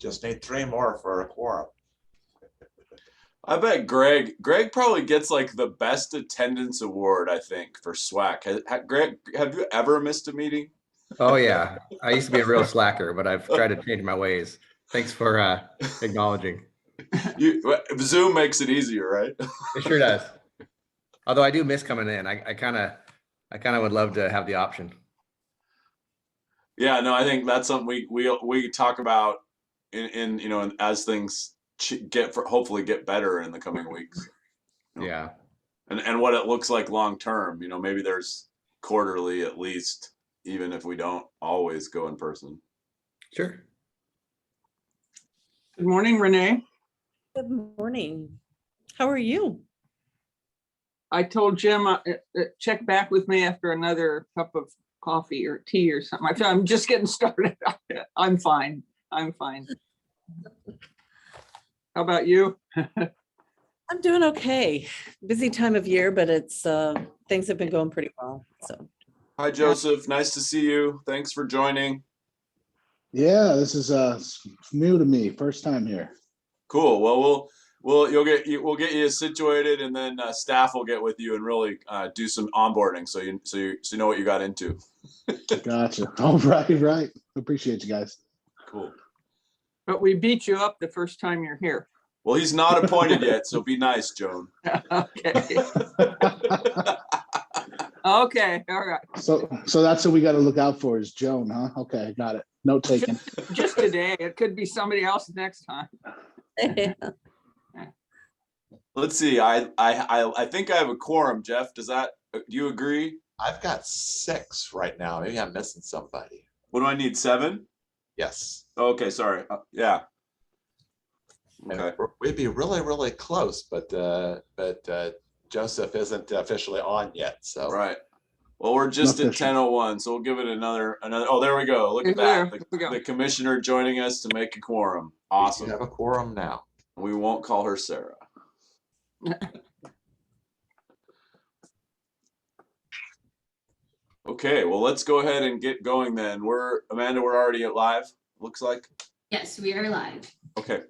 Just need 3 more for a quorum. I bet Greg probably gets like the best attendance award, I think, for SWAC. Greg, have you ever missed a meeting? Oh yeah, I used to be a real slacker, but I've tried to change my ways. Thanks for acknowledging. Zoom makes it easier, right? It sure does. Although I do miss coming in. I kind of would love to have the option. Yeah, no, I think that's something we talk about in as things hopefully get better in the coming weeks. Yeah. And what it looks like long term. Maybe there's quarterly at least, even if we don't always go in person. Sure. Good morning, Renee. Good morning. How are you? I told Jim check back with me after another cup of coffee or tea or something. I'm just getting started. I'm fine. How about you? I'm doing okay. Busy time of year, but it's things have been going pretty well. So. Hi, Joseph. Nice to see you. Thanks for joining. Yeah, this is new to me. First time here. Cool. Well, we'll get you situated, and then staff will get with you and really do some onboarding, so you know what you got into. Gotcha. Oh, right. Appreciate you guys. Cool. But we beat you up the first time you're here. Well, he's not appointed yet, so be nice, Joan. Okay. Okay. All right. So that's what we got to look out for is Joan, huh? Okay, got it. Note taken. Just today. It could be somebody else next time. Let's see. I think I have a quorum, Jeff. Do you agree? I've got 6 right now. Maybe I'm missing somebody. What do I need? 7? Yes. Okay, sorry. Yeah. Okay. We'd be really, really close, but Joseph isn't officially on yet. So Right. Well, we're just at 10:01, so we'll give it another. Oh, there we go. Look at that. The commissioner joining us to make a quorum. Awesome. We have a quorum now. We won't call her Sarah. Okay, well, let's go ahead and get going then. Amanda, we're already live, looks like. Yes, we are live. Okay.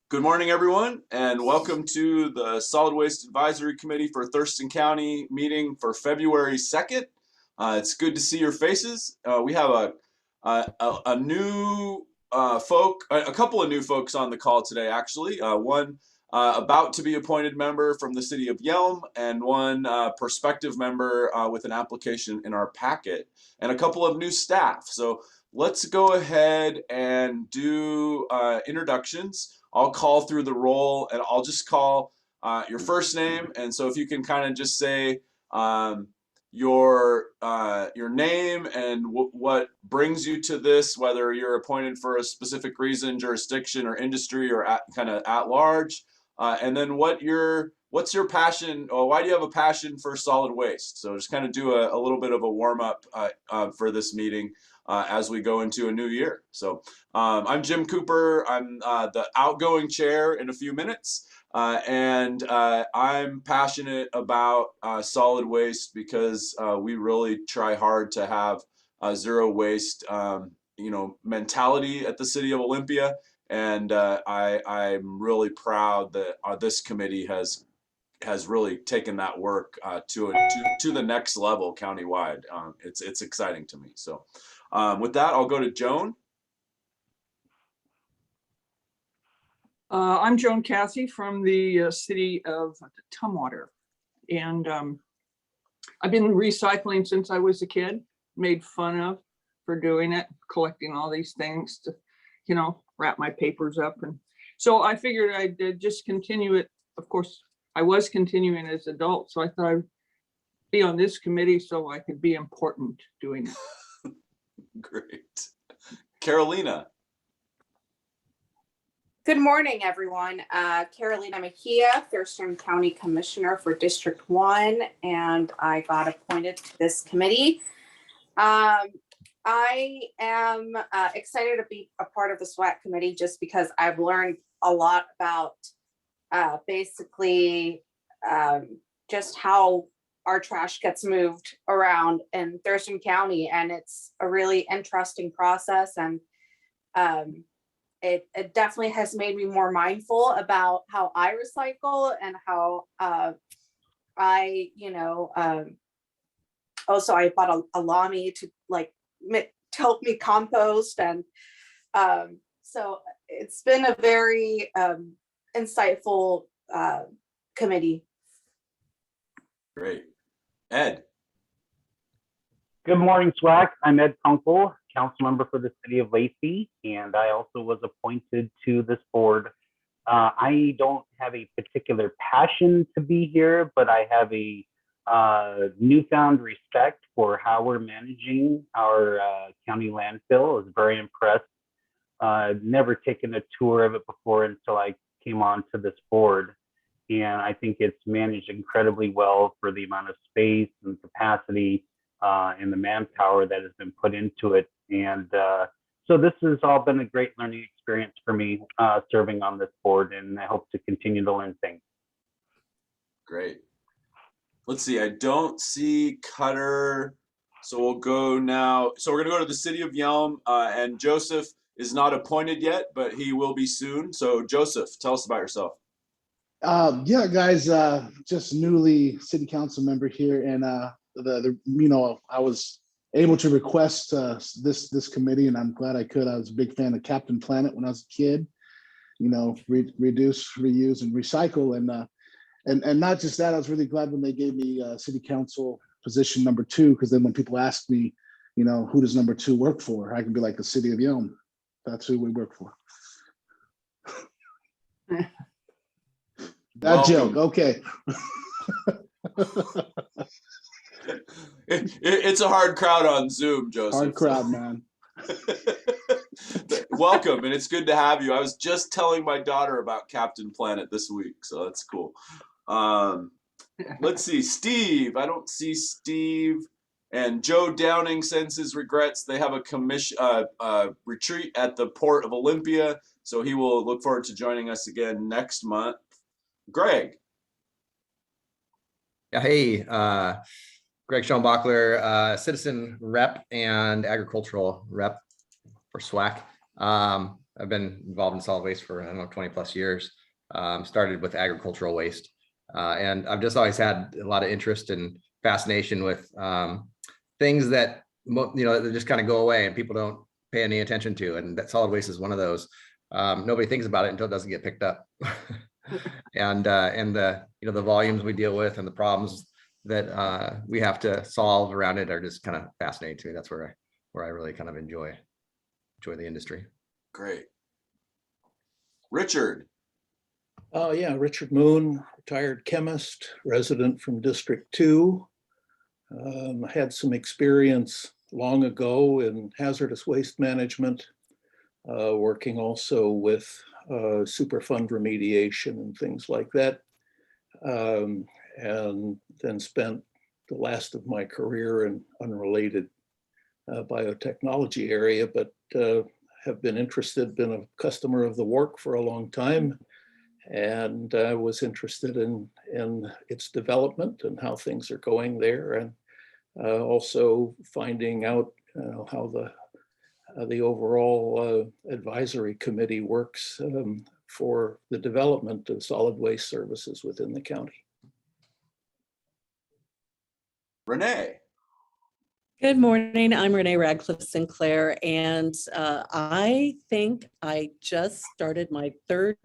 Good morning, everyone, and welcome to the Solid Waste Advisory Committee for Thurston County meeting for February 2nd. It's good to see your faces. We have a new a couple of new folks on the call today, actually. One about to be appointed member from the city of Yelm, and one prospective member with an application in our packet, and a couple of new staff. So let's go ahead and do introductions. I'll call through the roll, and I'll just call your first name. And so if you can kind of just say your name and what brings you to this, whether you're appointed for a specific reason, jurisdiction, or industry, or kind of at large, and then what's your passion, or why do you have a passion for solid waste? So just kind of do a little bit of a warm up for this meeting as we go into a new year. So I'm Jim Cooper. I'm the outgoing chair in a few minutes. And I'm passionate about solid waste because we really try hard to have a zero waste, mentality at the city of Olympia. And I'm really proud that this committee has really taken that work to the next level countywide. It's exciting to me. So with that, I'll go to Joan. I'm Joan Cassie from the city of Tumwater, and I've been recycling since I was a kid, made fun of for doing it, collecting all these things to, wrap my papers up. And so I figured I'd just continue it. Of course, I was continuing as an adult, so I thought I'd be on this committee so I could be important doing it. Great. Carolina. Good morning, everyone. Carolina Mejia, Thurston County Commissioner for District 1, and I got appointed to this committee. I am excited to be a part of the SWAT committee just because I've learned a lot about basically just how our trash gets moved around in Thurston County, and it's a really interesting process. And it definitely has made me more mindful about how I recycle and how I, also I bought a Lamy to help me compost. And so it's been a very insightful committee. Great. Ed. Good morning, SWAC. I'm Ed Kunkel, council member for the city of Lacey, and I also was appointed to this board. I don't have a particular passion to be here, but I have a newfound respect for how we're managing our county landfill. I was very impressed. Never taken a tour of it before until I came on to this board. And I think it's managed incredibly well for the amount of space and capacity and the manpower that has been put into it. And so this has all been a great learning experience for me serving on this board, and I hope to continue to learn things. Great. Let's see, I don't see Cutter, so we'll go now. So we're gonna go to the city of Yelm, and Joseph is not appointed yet, but he will be soon. So Joseph, tell us about yourself. Yeah, guys, just newly city council member here, and I was able to request this committee, and I'm glad I could. I was a big fan of Captain Planet when I was a kid. Reduce, reuse, and recycle, and not just that. I was really glad when they gave me city council position number 2, because then when people ask me, who does number 2 work for, I can be like the city of Yelm. That's who we work for. That joke, okay. It's a hard crowd on Zoom, Joseph. Hard crowd, man. Welcome, and it's good to have you. I was just telling my daughter about Captain Planet this week, so that's cool. Let's see, Steve. I don't see Steve. And Joe Downing sends his regrets. They have a commission retreat at the Port of Olympia, so he will look forward to joining us again next month. Greg. Yeah, hey, Greg Schoenbachler, citizen rep and agricultural rep for SWAC. I've been involved in solid waste for, 20 plus years. Started with agricultural waste. And I've just always had a lot of interest and fascination with things that, they just kind of go away and people don't pay any attention to. And that solid waste is one of those. Nobody thinks about it until it doesn't get picked up. and the volumes we deal with and the problems that we have to solve around it are just kind of fascinating to me. That's where I really kind of enjoy the industry. Great. Richard. Oh yeah, Richard Moon, retired chemist, resident from District 2. I had some experience long ago in hazardous waste management, working also with Superfund remediation and things like that. And then spent the last of my career in unrelated biotechnology area, but have been a customer of the work for a long time, and was interested in its development and how things are going there, and also finding out how the overall advisory committee works for the development of solid waste services within the county. Renee. Good morning. I'm Renee Radcliffe Sinclair, and I think I just started my 3rd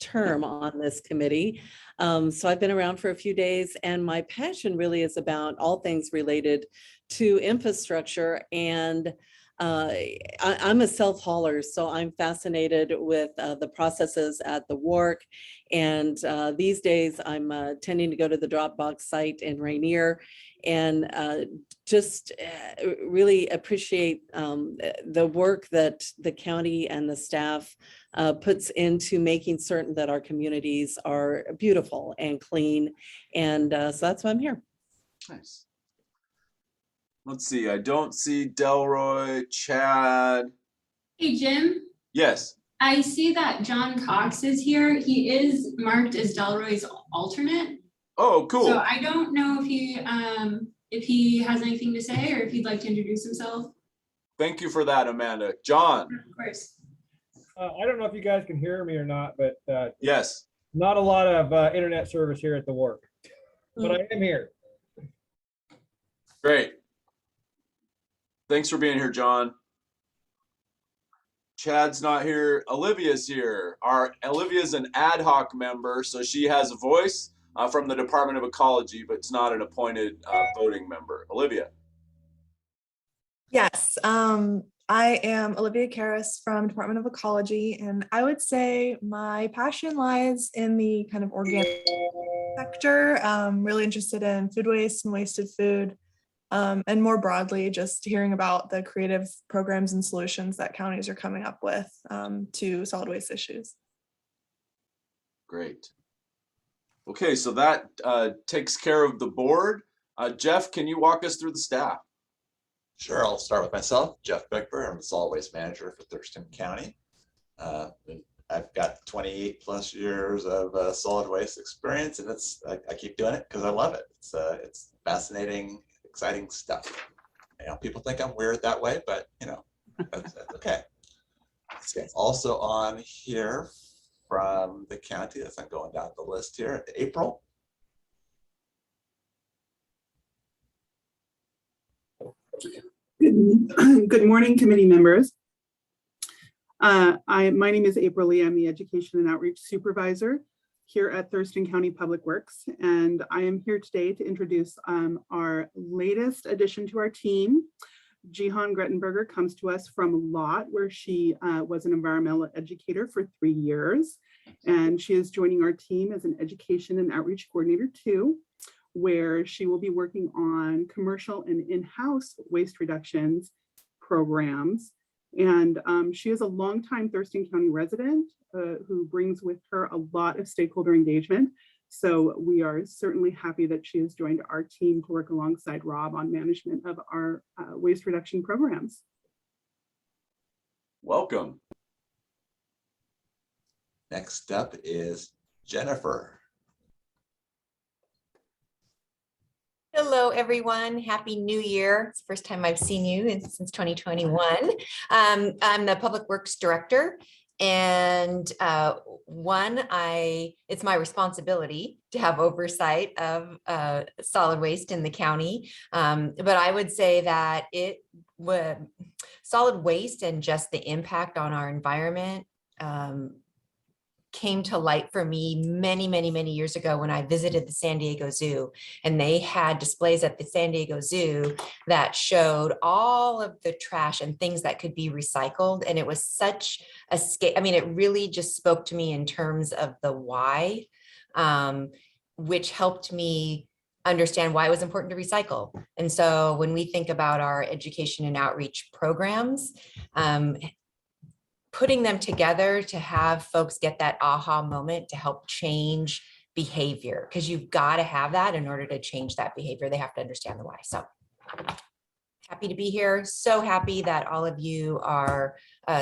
term on this committee. So I've been around for a few days, and my passion really is about all things related to infrastructure. And I'm a self-hauler, so I'm fascinated with the processes at the WARC. And these days I'm tending to go to the Dropbox site in Rainier, and just really appreciate the work that the county and the staff puts into making certain that our communities are beautiful and clean. And so that's why I'm here. Nice. Let's see, I don't see Delroy, Chad. Hey, Jim, Yes. I see that John Cox is here. He is marked as Delroy's alternate. Oh, cool. So I don't know if he has anything to say or if he'd like to introduce himself. Thank you for that, Amanda. John. Of course. I don't know if you guys can hear me or not, but Yes. not a lot of internet service here at the work, but I am here. Great. Thanks for being here, John. Chad's not here. Olivia's here. Olivia's an ad hoc member, so she has a voice from the Department of Ecology, but it's not an appointed voting member. Olivia. Yes, I am Olivia Karras from Department of Ecology, and I would say my passion lies in the kind of organic sector. Really interested in food waste and wasted food, and more broadly, just hearing about the creative programs and solutions that counties are coming up with to solid waste issues. Great. Okay, so that takes care of the board. Jeff, can you walk us through the staff? Sure, I'll start with myself, Jeff Beckber. I'm the solid waste manager for Thurston County. I've got 28 plus years of solid waste experience, and I keep doing it because I love it. It's fascinating, exciting stuff. You know, people think I'm weird that way, but you know, that's okay. So also on here from the county, as I'm going down the list here, April. Good morning, committee members. My name is April Lee. I'm the Education and Outreach Supervisor here at Thurston County Public Works, and I am here today to introduce our latest addition to our team. Jihan Grettenberger comes to us from Lott, where she was an environmental educator for 3 years, and she is joining our team as an Education and Outreach Coordinator too, where she will be working on commercial and in-house waste reductions programs. And she is a longtime Thurston County resident who brings with her a lot of stakeholder engagement. So we are certainly happy that she has joined our team to work alongside Rob on management of our waste reduction programs. Welcome. Next up is Jennifer. Hello, everyone. Happy New Year. It's the first time I've seen you since 2021. I'm the Public Works Director, and it's my responsibility to have oversight of solid waste in the county. But I would say that solid waste and just the impact on our environment came to light for me many years ago when I visited the San Diego Zoo, and they had displays at the San Diego Zoo that showed all of the trash and things that could be recycled. And it was such a scale. I mean, it really just spoke to me in terms of the why, which helped me understand why it was important to recycle. And so when we think about our education and outreach programs, putting them together to have folks get that aha moment to help change behavior, because you've got to have that in order to change that behavior. They have to understand the why. So happy to be here. So happy that all of you are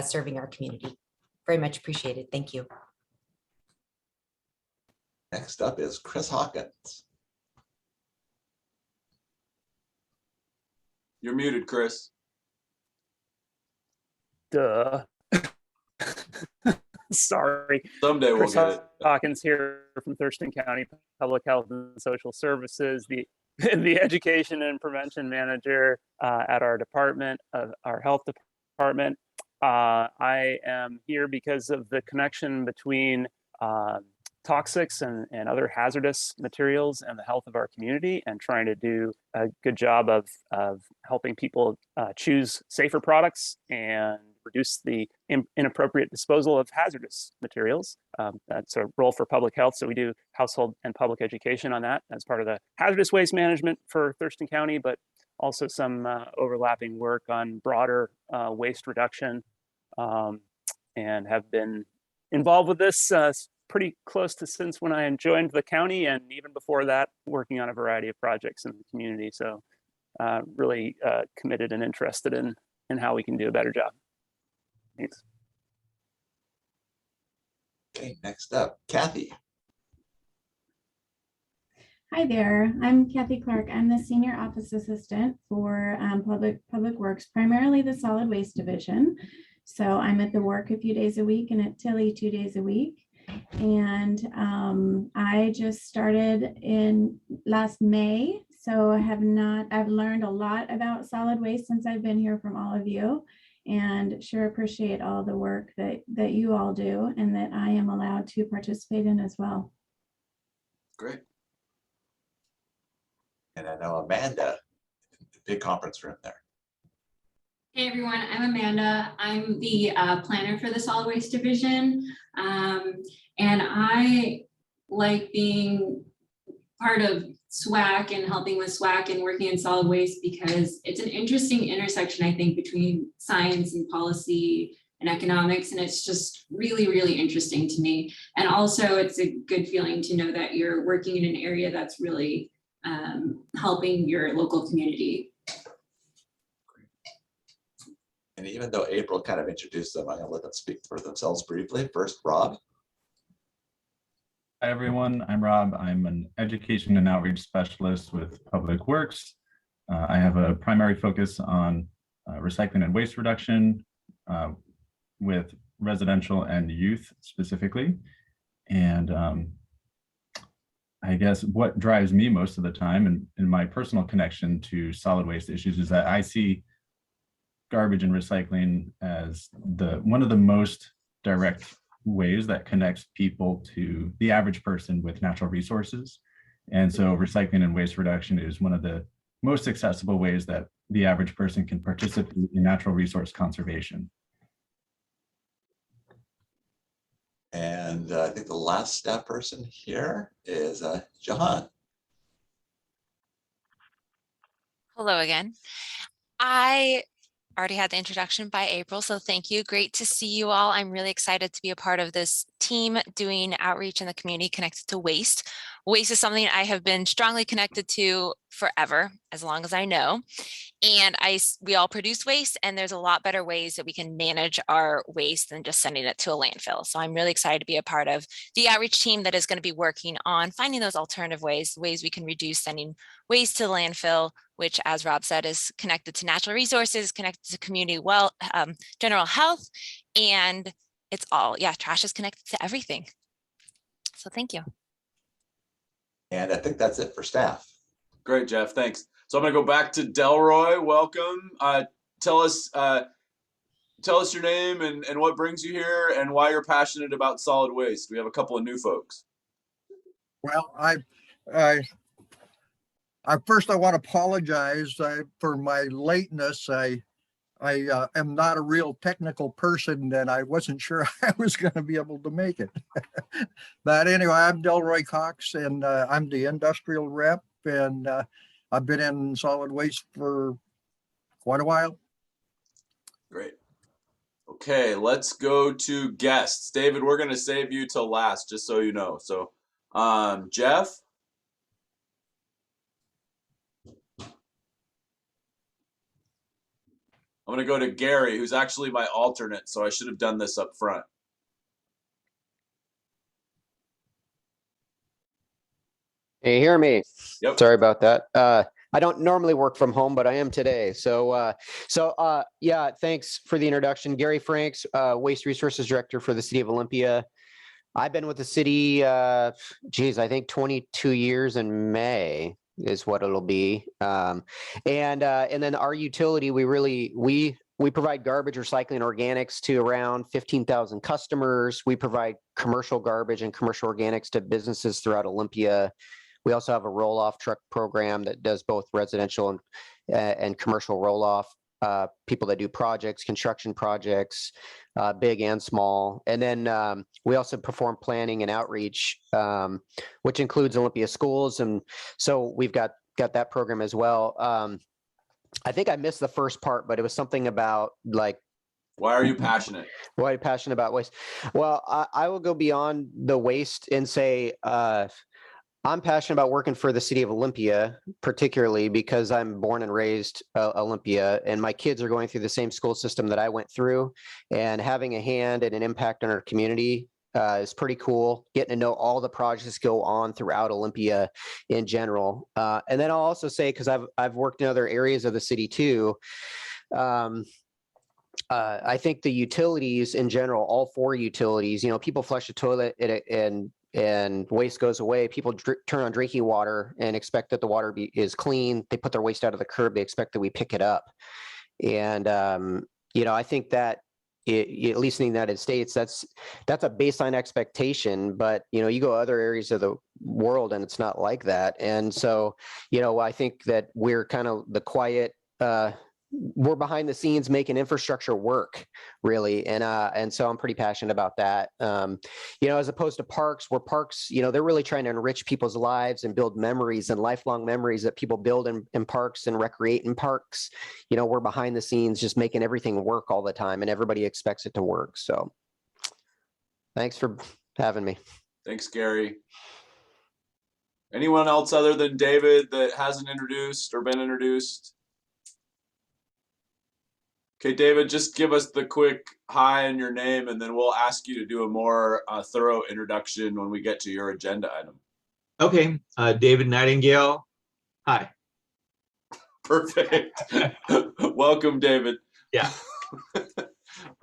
serving our community. Very much appreciated. Thank you. Next up is Chris Hawkins. You're muted, Chris. Duh. Sorry. Someday we'll Chris get it. Hawkins here from Thurston County Public Health and Social Services, the Education and Prevention Manager at our department, our health department. I am here because of the connection between toxics and other hazardous materials and the health of our community, and trying to do a good job of helping people choose safer products and reduce the inappropriate disposal of hazardous materials. That's a role for public health. So we do household and public education on that as part of the hazardous waste management for Thurston County, but also some overlapping work on broader waste reduction, and have been involved with this pretty close to since when I joined the county, and even before that, working on a variety of projects in the community. So really committed and interested in how we can do a better job. Thanks. Okay, next up, Kathy. Hi there, I'm Kathy Clark. I'm the Senior Office Assistant for Public Works, primarily the Solid Waste Division. So I'm at the Work a few days a week and at Tilly 2 days a week. And I just started in last May. So I've learned a lot about solid waste since I've been here from all of you, and sure appreciate all the work that you all do and that I am allowed to participate in as well. Great. And I know Amanda, the big conference room there. Hey everyone, I'm Amanda. I'm the planner for the solid waste division. And I like being part of SWAC and helping with SWAC and working in solid waste because it's an interesting intersection, I think, between science and policy and economics. And it's just really, really interesting to me. And also it's a good feeling to know that you're working in an area that's really helping your local community. And even though April kind of introduced them, I'm going to let them speak for themselves briefly. First, Rob. Hi, everyone. I'm Rob. I'm an education and outreach specialist with Public Works. I have a primary focus on recycling and waste reduction with residential and youth specifically. And I guess what drives me most of the time and in my personal connection to solid waste issues is that I see garbage and recycling as one of the most direct ways that connects people to the average person with natural resources. And so recycling and waste reduction is one of the most accessible ways that the average person can participate in natural resource conservation. And I think the last staff person here is Jahan. Hello again. I already had the introduction by April, so thank you. Great to see you all. I'm really excited to be a part of this team doing outreach in the community connected to waste. Waste is something I have been strongly connected to forever, as long as I know. And we all produce waste, and there's a lot better ways that we can manage our waste than just sending it to a landfill. So I'm really excited to be a part of the outreach team that is going to be working on finding those alternative ways we can reduce sending waste to the landfill, which, as Rob said, is connected to natural resources, connected to community general health, and it's all, trash is connected to everything. So thank you. And I think that's it for staff. Great, Jeff, thanks. So I'm gonna go back to Delroy. Welcome. Tell us your name and what brings you here and why you're passionate about solid waste. We have a couple of new folks. Well, first I want to apologize for my lateness. I am not a real technical person and I wasn't sure I was going to be able to make it. But anyway, I'm Delroy Cox and I'm the industrial rep, and I've been in solid waste for quite a while. Great. Okay, let's go to guests. David, we're going to save you till last, just so you know. So Jeff. I'm going to go to Gary, who's actually my alternate, so I should have done this up front. Can you hear me? Yep. Sorry about that. I don't normally work from home, but I am today. So yeah, thanks for the introduction. Gary Franks, Waste Resources Director for the City of Olympia. I've been with the city, I think 22 years in May is what it'll be. And then our utility, we provide garbage, recycling, organics to around 15,000 customers. We provide commercial garbage and commercial organics to businesses throughout Olympia. We also have a roll-off truck program that does both residential and commercial roll-off. People that do projects, construction projects, big and small. And then we also perform planning and outreach, which includes Olympia schools. And so we've got that program as well. I think I missed the first part, but it was something about like, why are you passionate? Why are you passionate about waste? Well, I will go beyond the waste and say, I'm passionate about working for the city of Olympia, particularly because I'm born and raised Olympia, and my kids are going through the same school system that I went through, and having a hand and an impact on our community is pretty cool. Getting to know all the projects go on throughout Olympia in general. And then I'll also say, because I've worked in other areas of the city too. I think the utilities in general, all 4 utilities, people flush the toilet and waste goes away. People turn on drinking water and expect that the water is clean. They put their waste out of the curb. They expect that we pick it up. And, I think that at least in the United States, that's a baseline expectation, but, you go other areas of the world and it's not like that. And so, I think that we're kind of the quiet, we're behind the scenes making infrastructure work, really. And so I'm pretty passionate about that. As opposed to parks, where parks, they're really trying to enrich people's lives and build memories and lifelong memories that people build in parks and recreate in parks. We're behind the scenes just making everything work all the time, and everybody expects it to work. So thanks for having me. Thanks, Gary. Anyone else other than David that hasn't introduced or been introduced? Okay, David, just give us the quick hi and your name, and then we'll ask you to do a more thorough introduction when we get to your agenda item. Okay, David Nightingale. Hi. Perfect. Welcome, David. Yeah.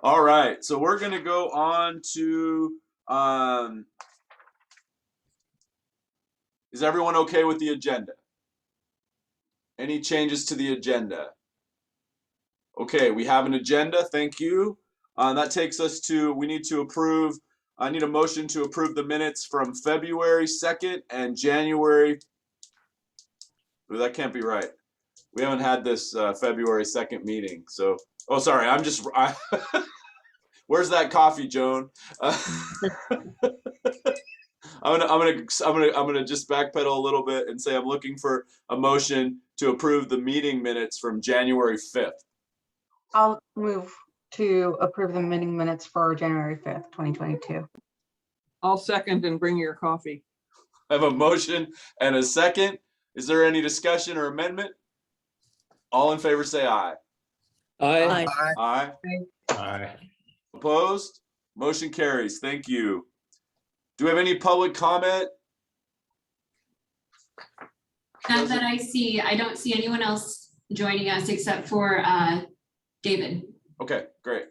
All right, so we're going to go on to, is everyone okay with the agenda? Any changes to the agenda? Okay, we have an agenda. Thank you. That takes us to, we need to approve, I need a motion to approve the minutes from February 2nd and January. Ooh, that can't be right. We haven't had this February 2nd meeting. So, oh, sorry, where's that coffee, Joan? I'm gonna just backpedal a little bit and say I'm looking for a motion to approve the meeting minutes from January 5th. I'll move to approve the meeting minutes for January 5th, 2022. I'll second and bring your coffee. I have a motion and a second. Is there any discussion or amendment? All in favor say aye. Aye. Aye. Aye. Opposed? Motion carries. Thank you. Do we have any public comment? Not that I see. I don't see anyone else joining us except for David. Okay, great.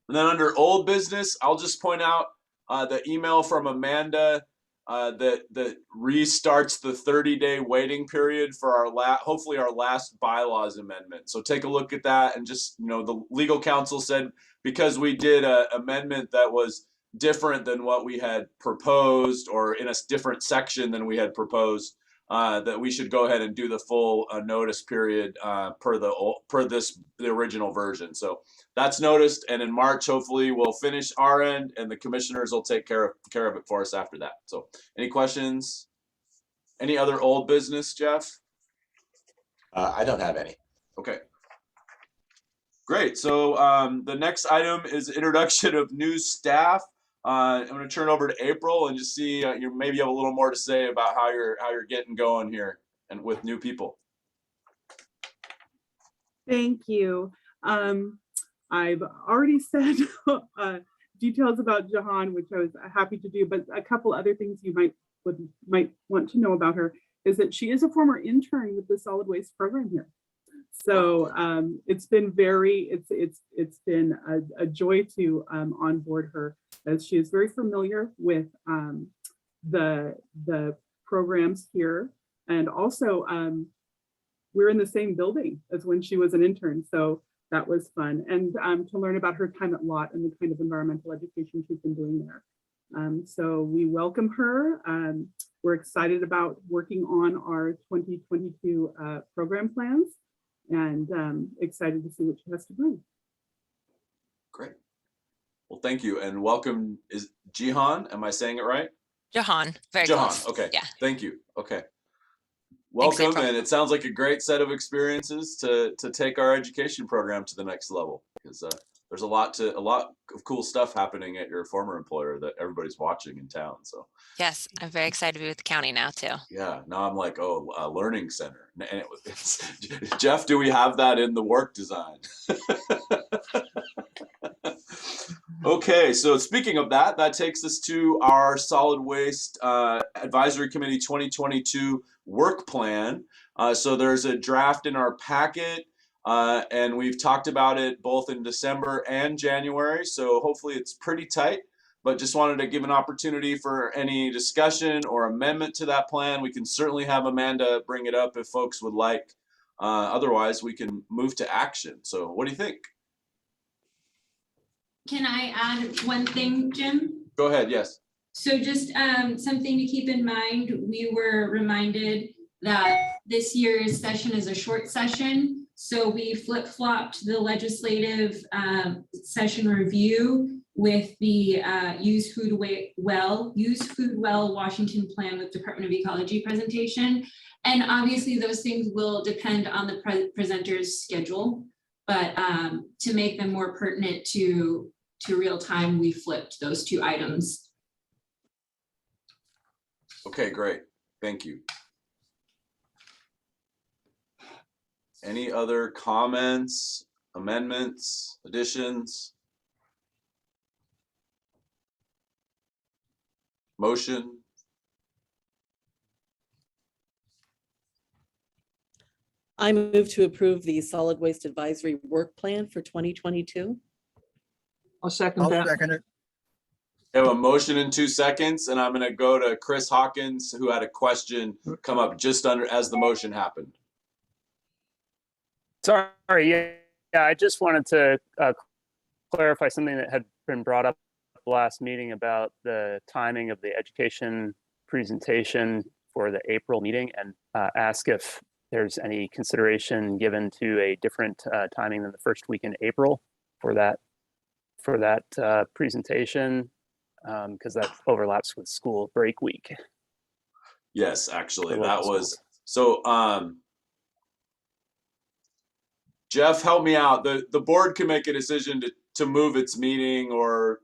And then under old business, I'll just point out the email from Amanda that restarts the 30-day waiting period for our hopefully our last bylaws amendment. So take a look at that, and just, the legal counsel said because we did an amendment that was different than what we had proposed, or in a different section than we had proposed, that we should go ahead and do the full notice period per the original version. So that's noticed, and in March hopefully we'll finish our end, and the commissioners will take care of it for us after that. So any questions? Any other old business, Jeff? I don't have any. Okay. Great. So the next item is introduction of new staff. I'm going to turn over to April and just see you maybe have a little more to say about how you're getting going here and with new people. Thank you. I've already said details about Jahan, which I was happy to do, but a couple other things you might want to know about her is that she is a former intern with the solid waste program here. So it's been it's been a joy to onboard her, as she is very familiar with the programs here, and also we're in the same building as when she was an intern, so that was fun, and to learn about her time at Lott and the kind of environmental education she's been doing there. So we welcome her. We're excited about working on our 2022 program plans, and excited to see what she has to bring. Great. Well, thank you, and welcome. Is Jihan? Am I saying it right? Jahan, very Jahan. close. Okay. Yeah. Thank you. Okay. Thanks, Welcome, April. and it sounds like a great set of experiences to take our education program to the next level, because there's a lot of cool stuff happening at your former employer that everybody's watching in town. So Yes, I'm very excited to be with the county now too. yeah, now I'm like, oh, a learning center. And Jeff, do we have that in the work design? Okay, so speaking of that, that takes us to our Solid Waste Advisory Committee 2022 work plan. So there's a draft in our packet, and we've talked about it both in December and January. So hopefully it's pretty tight, but just wanted to give an opportunity for any discussion or amendment to that plan. We can certainly have Amanda bring it up if folks would like. Otherwise, we can move to action. So what do you think? Can I add one thing, Jim? Go ahead, yes. So just something to keep in mind, we were reminded that this year's session is a short session. So we flip-flopped the legislative session review with the Use Food Well Washington Plan with Department of Ecology presentation. And obviously those things will depend on the presenter's schedule, but to make them more pertinent to real time, we flipped those two items. Okay, great. Thank you. Any other comments, amendments, additions? Motion? I move to approve the Solid Waste Advisory Work Plan for 2022. I'll second I'll that. second it. I have a motion in 2 seconds, and I'm going to go to Chris Hawkins, who had a question come up just under as the motion happened. Sorry, yeah, I just wanted to clarify something that had been brought up at the last meeting about the timing of the education presentation for the April meeting, and ask if there's any consideration given to a different timing than the first week in April for that presentation, because that overlaps with school break week. Yes, actually, For that local was schools. so. Jeff, help me out. The board can make a decision to move its meeting or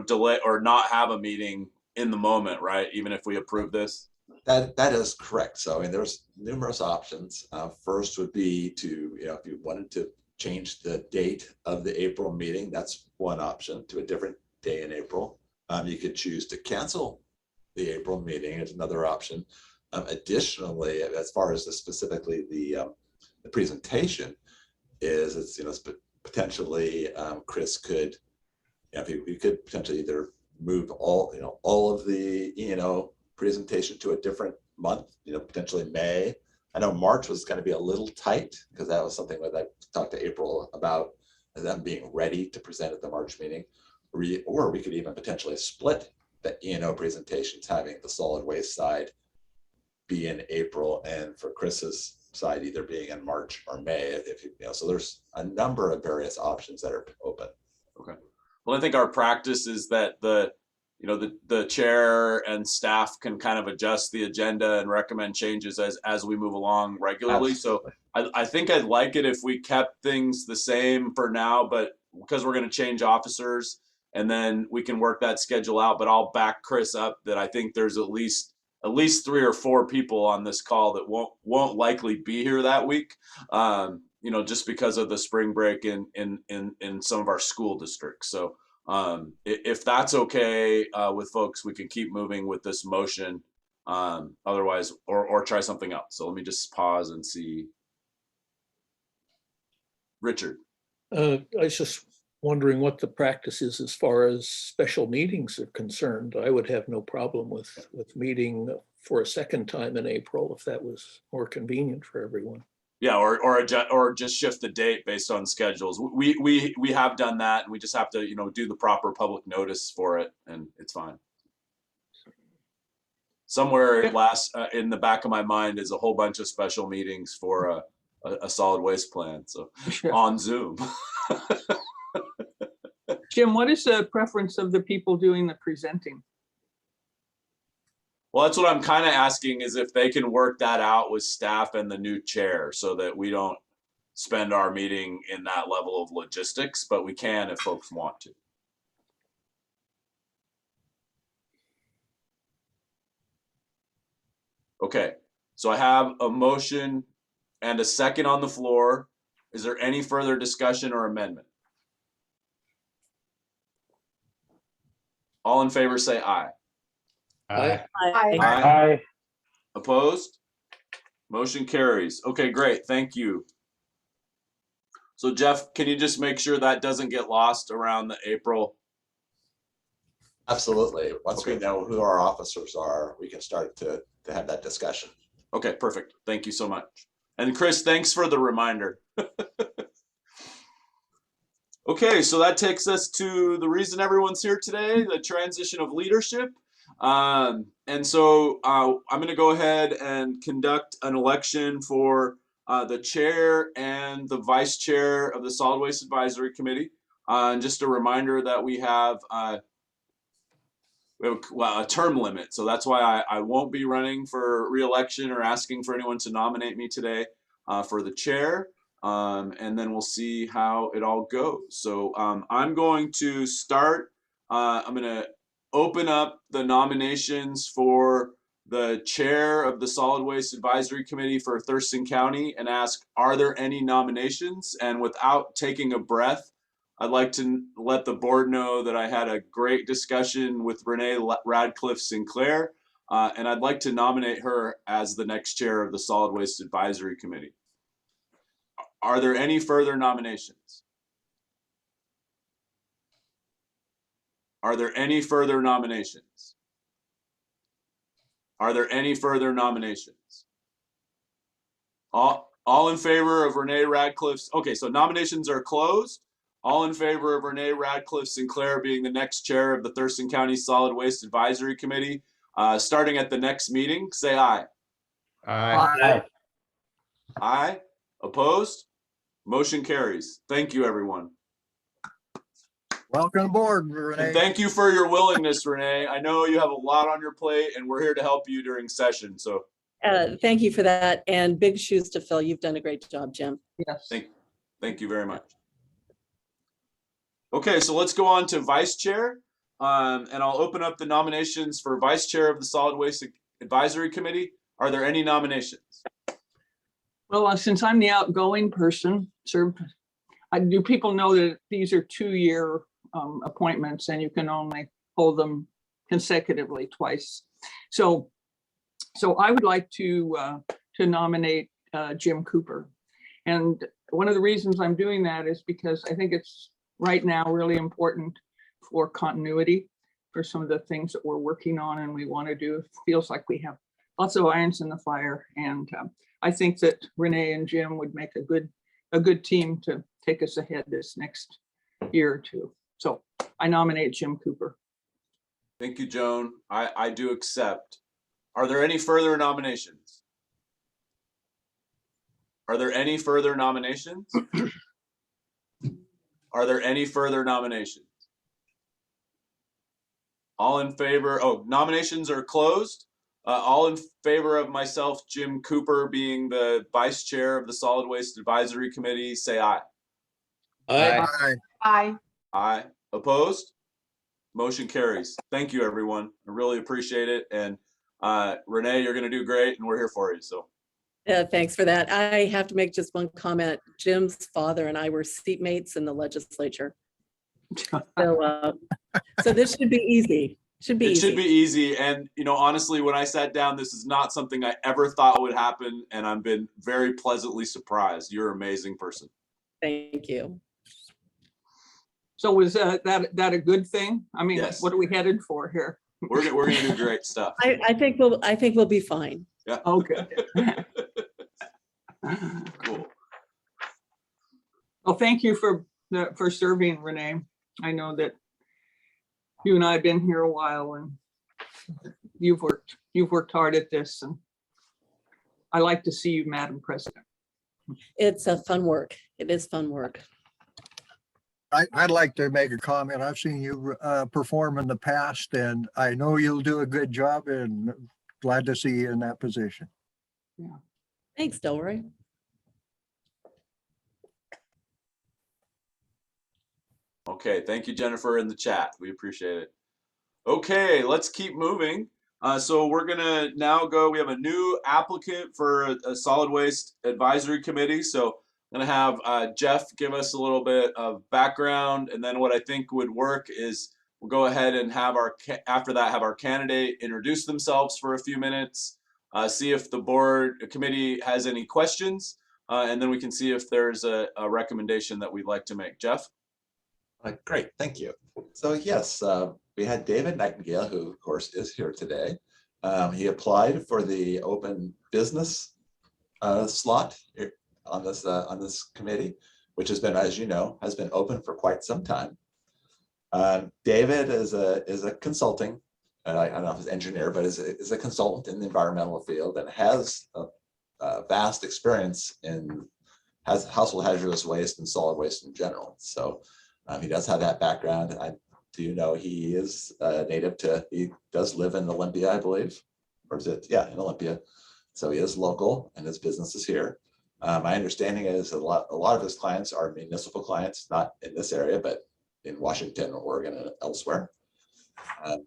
delay or not have a meeting in the moment, right? Even if we approve this. That is correct. So I mean, there's numerous options. First would be to, if you wanted to change the date of the April meeting, that's one option to a different day in April. You could choose to cancel the April meeting as another option. Additionally, as far as specifically the presentation is, it's potentially Chris could, we could potentially either move all of the presentation to a different month, potentially May. I know March was going to be a little tight because that was something that I talked to April about, them being ready to present at the March meeting, or we could even potentially split the presentations, having the solid waste side be in April and for Chris's side either being in March or May. So there's a number of various options that are open. Okay. Well, I think our practice is that the chair and staff can kind of adjust the agenda and recommend changes as we move along regularly. Absolutely. So I think I'd like it if we kept things the same for now, but because we're going to change officers and then we can work that schedule out. But I'll back Chris up that I think there's at least 3 or 4 people on this call that won't likely be here that week. Just because of the spring break in some of our school districts. So if that's okay with folks, we can keep moving with this motion. Otherwise, or try something else. So let me just pause and see. Richard. I was just wondering what the practice is as far as special meetings are concerned. I would have no problem with meeting for a second time in April if that was more convenient for everyone. Yeah, or just shift the date based on schedules. We have done that, and we just have to do the proper public notice for it, and it's fine. Somewhere in the back of my mind is a whole bunch of special meetings for a solid waste plan, so on Zoom. Jim, what is the preference of the people doing the presenting? Well, that's what I'm kind of asking, is if they can work that out with staff and the new chair so that we don't spend our meeting in that level of logistics, but we can if folks want to. Okay, so I have a motion and a second on the floor. Is there any further discussion or amendment? All in favor, say aye. Aye. Aye. Opposed? Motion carries. Okay, great. Thank you. So Jeff, can you just make sure that doesn't get lost around the April? Absolutely. Once we Okay. know who our officers are, we can start to have that discussion. Okay, perfect. Thank you so much. And Chris, thanks for the reminder. Okay, so that takes us to the reason everyone's here today, the transition of leadership. And so I'm going to go ahead and conduct an election for the chair and the vice chair of the Solid Waste Advisory Committee. And just a reminder that we have a term limit. So that's why I won't be running for re-election or asking for anyone to nominate me today for the chair. And then we'll see how it all goes. So I'm going to start. I'm going to open up the nominations for the chair of the Solid Waste Advisory Committee for Thurston County and ask, are there any nominations? And without taking a breath, I'd like to let the board know that I had a great discussion with Renee Radcliffe Sinclair, and I'd like to nominate her as the next chair of the Solid Waste Advisory Committee. Are there any further nominations? Are there any further nominations? Are there any further nominations? All in favor of Renee Radcliffe's, okay, so nominations are closed. All in favor of Renee Radcliffe Sinclair being the next chair of the Thurston County Solid Waste Advisory Committee, starting at the next meeting, say aye. Aye. Aye. Opposed? Motion carries. Thank you, everyone. Welcome aboard, Renee. And thank you for your willingness, Renee. I know you have a lot on your plate, and we're here to help you during session. So Thank you for that, and big shoes to fill. You've done a great job, Jim. Yes. thank you very much. Okay, so let's go on to vice chair. And I'll open up the nominations for vice chair of the Solid Waste Advisory Committee. Are there any nominations? Well, since I'm the outgoing person, do people know that these are 2-year appointments and you can only hold them consecutively twice? So I would like to nominate Jim Cooper. And one of the reasons I'm doing that is because I think it's right now really important for continuity for some of the things that we're working on and we want to do. It feels like we have lots of irons in the fire. And I think that Renee and Jim would make a good team to take us ahead this next year or two. So I nominate Jim Cooper. Thank you, Joan. I do accept. Are there any further nominations? Are there any further nominations? Are there any further nominations? All in favor? Oh, nominations are closed. All in favor of myself, Jim Cooper, being the vice chair of the Solid Waste Advisory Committee, say aye. Aye. Aye. Aye. Opposed? Motion carries. Thank you, everyone. I really appreciate it. And Renee, you're going to do great, and we're here for you. So. Thanks for that. I have to make just one comment. Jim's father and I were seatmates in the legislature. So this should be easy. Should be easy. And, you know, honestly, when I sat down, this is not something I ever thought would happen. And I've been very pleasantly surprised. You're an amazing person. Thank you. So was that a good thing? I mean, Yes. What are we headed for here? We're going to do great stuff. I think we'll be fine. Yeah. Okay. Cool. Well, thank you for serving, Renee. I know that you and I have been here a while, and you've worked hard at this, and I like to see you, Madam President. It's a fun work. It is fun work. I'd like to make a comment. I've seen you perform in the past, and I know you'll do a good job, and glad to see you in that position. Yeah. Thanks, Delroy. Okay, thank you, Jennifer, in the chat. We appreciate it. Okay, let's keep moving. So we're gonna now go, we have a new applicant for a Solid Waste Advisory Committee. So I'm gonna have Jeff give us a little bit of background, and then what I think would work is We'll go ahead and have after that, have our candidate introduce themselves for a few minutes, see if the committee has any questions, and then we can see if there's a recommendation that we'd like to make. Jeff? Great, thank you. So yes, we had David Nightingale, who of course is here today. He applied for the open business slot on this committee, which has been, as you know, has been open for quite some time. David is a consulting, I don't know if he's an engineer, but is a consultant in the environmental field and has a vast experience in household hazardous waste and solid waste in general. So he does have that background. I do know he is he does live in Olympia, I believe, or is it? Yeah, in Olympia. So he is local and his business is here. My understanding is a lot of his clients are municipal clients, not in this area, but in Washington, Oregon, and elsewhere.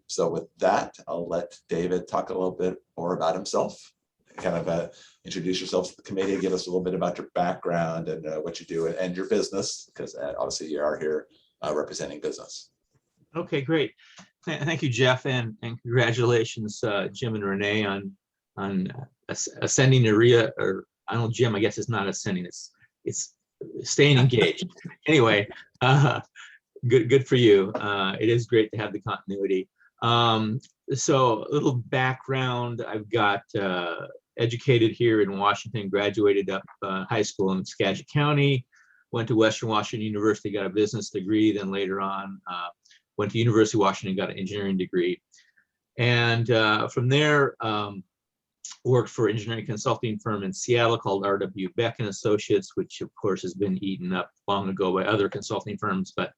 So with that, I'll let David talk a little bit more about himself, kind of introduce yourself to the committee, give us a little bit about your background and what you do and your business, because obviously you are here representing business. Okay, great. Thank you, Jeff, and congratulations, Jim and Renee, on ascending area, or I don't know, Jim, I guess it's not ascending, it's staying engaged. Anyway, good for you. It is great to have the continuity. So a little background, I've got educated here in Washington, graduated up high school in Skagit County, went to Western Washington University, got a business degree, then later on went to University of Washington, got an engineering degree. And from there, worked for an engineering consulting firm in Seattle called R.W. Beck and Associates, which of course has been eaten up long ago by other consulting firms, but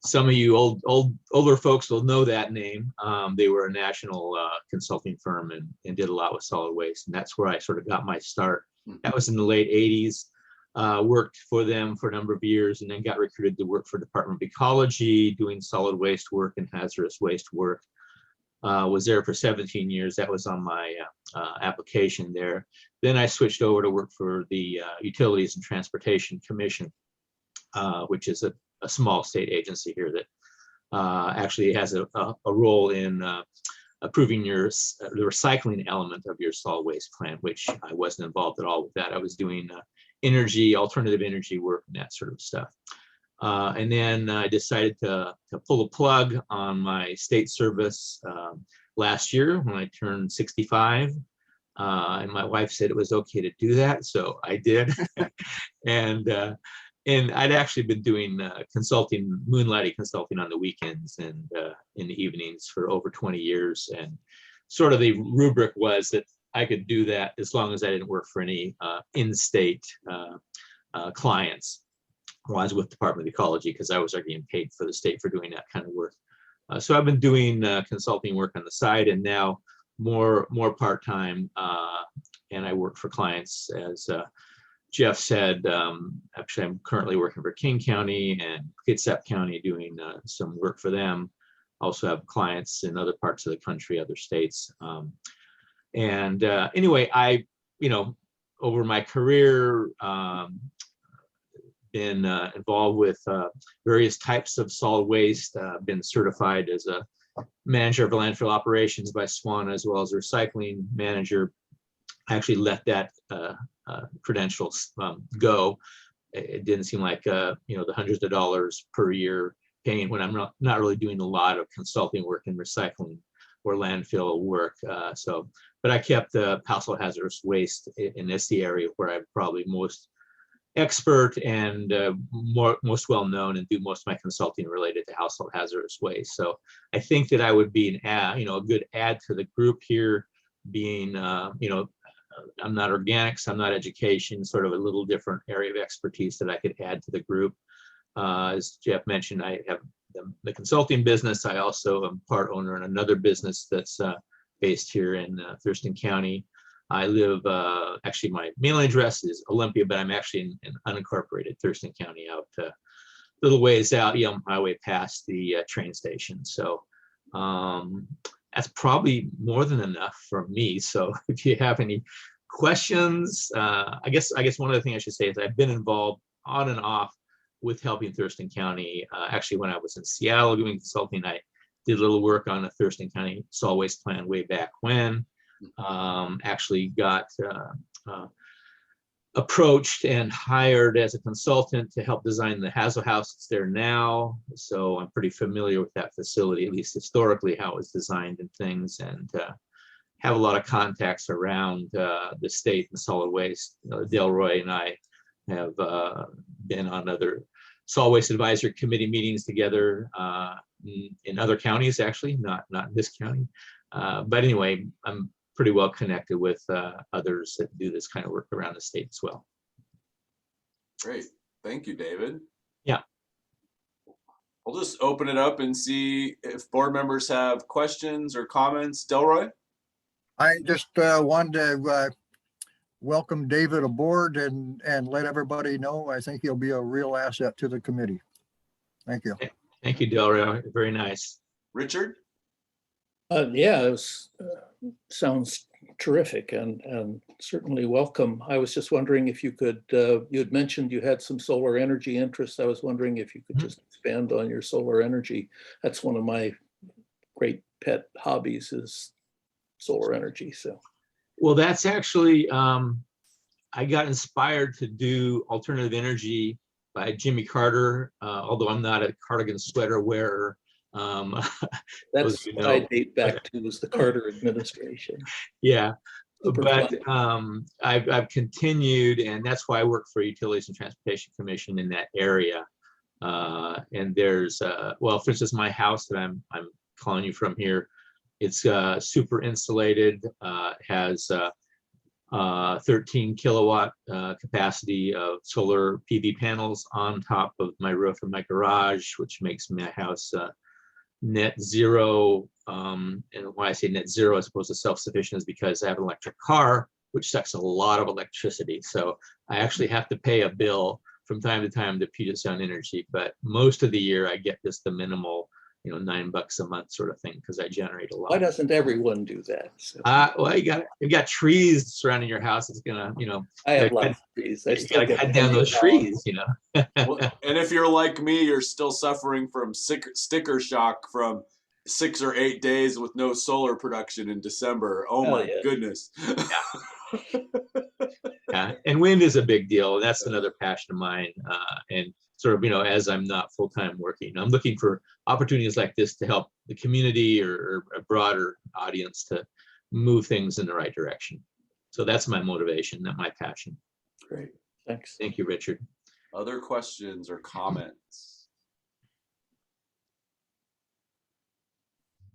some of you older folks will know that name. They were a national consulting firm and did a lot with solid waste, and that's where I sort of got my start. That was in the late 80s. Worked for them for a number of years and then got recruited to work for Department of Ecology, doing solid waste work and hazardous waste work. Was there for 17 years. That was on my application there. Then I switched over to work for the Utilities and Transportation Commission, which is a small state agency here that actually has a role in approving the recycling element of your solid waste plant, which I wasn't involved at all with that. I was doing alternative energy work and that sort of stuff. And then I decided to pull the plug on my state service last year when I turned 65. And my wife said it was okay to do that, so I did. And I'd actually been doing moonlighting consulting on the weekends and in the evenings for over 20 years. And sort of the rubric was that I could do that as long as I didn't work for any in-state clients. Well, I was with Department of Ecology because I was already getting paid for the state for doing that kind of work. So I've been doing consulting work on the side and now more part-time. And I work for clients, as Jeff said. Actually, I'm currently working for King County and Kitsap County doing some work for them. Also have clients in other parts of the country, other states. Anyway, over my career, been involved with various types of solid waste, been certified as a manager of landfill operations by SWAN, as well as a recycling manager. I actually let that credentials go. It didn't seem like the hundreds of dollars per year paying when I'm not really doing a lot of consulting work in recycling or landfill work. But I kept household hazardous waste in this the area where I'm probably most expert and most well known, and do most of my consulting related to household hazardous waste. So I think that I would be a good add to the group here, being I'm not organics, I'm not education, sort of a little different area of expertise that I could add to the group. As Jeff mentioned, I have the consulting business. I also am part owner in another business that's based here in Thurston County. I live, actually my mailing address is Olympia, but I'm actually in unincorporated Thurston County, out a little ways out, Yelm Highway past the train station. So that's probably more than enough for me. So if you have any questions, I guess one other thing I should say is I've been involved on and off with helping Thurston County. Actually, when I was in Seattle doing consulting, I did a little work on a Thurston County solid waste plan way back when. Actually got approached and hired as a consultant to help design the Hazel House that's there now. So I'm pretty familiar with that facility, at least historically, how it was designed and things, and have a lot of contacts around the state and solid waste. Delroy and I have been on other solid waste advisory committee meetings together in other counties, actually, not in this county. But anyway, I'm pretty well connected with others that do this kind of work around the state as well. Great. Thank you, David. Yeah. I'll just open it up and see if board members have questions or comments. Delroy? I just wanted to welcome David aboard and let everybody know I think he'll be a real asset to the committee. Thank you. Thank you, Delroy. Very nice. Richard? Yeah, it was, sounds terrific and certainly welcome. I was just wondering if you could, you had mentioned you had some solar energy interests. I was wondering if you could just expand on your solar energy. That's one of my great pet hobbies is solar energy. So, well, that's actually, I got inspired to do alternative energy by Jimmy Carter, although I'm not a cardigan sweater wearer. That's what I date back to was the Carter administration. Yeah, Super but fun. I've continued, and that's why I work for Utilities and Transportation Commission in that area. And there's, well, for instance, my house that I'm calling you from here, it's super insulated, has 13 kilowatt capacity of solar PV panels on top of my roof of my garage, which makes my house net zero. And why I say net zero as opposed to self-sufficient is because I have an electric car, which sucks a lot of electricity. So I actually have to pay a bill from time to time to Puget Sound Energy, but most of the year I get just the minimal, you know, $9 a month sort of thing because I generate a lot. Why doesn't everyone do that? So, well, you've got trees surrounding your house. It's gonna, you know, I have lots of trees. I you still gotta get cut down those trees, you know. Well, and if you're like me, you're still suffering from sticker shock from 6 or 8 days with no solar production in December. Oh my goodness. Yeah, and wind is a big deal. And that's another passion of mine. And sort of, you know, as I'm not full-time working, I'm looking for opportunities like this to help the community or a broader audience to move things in the right direction. So that's my motivation, not my passion. Great. Thanks. Thank you, Richard. Other questions or comments?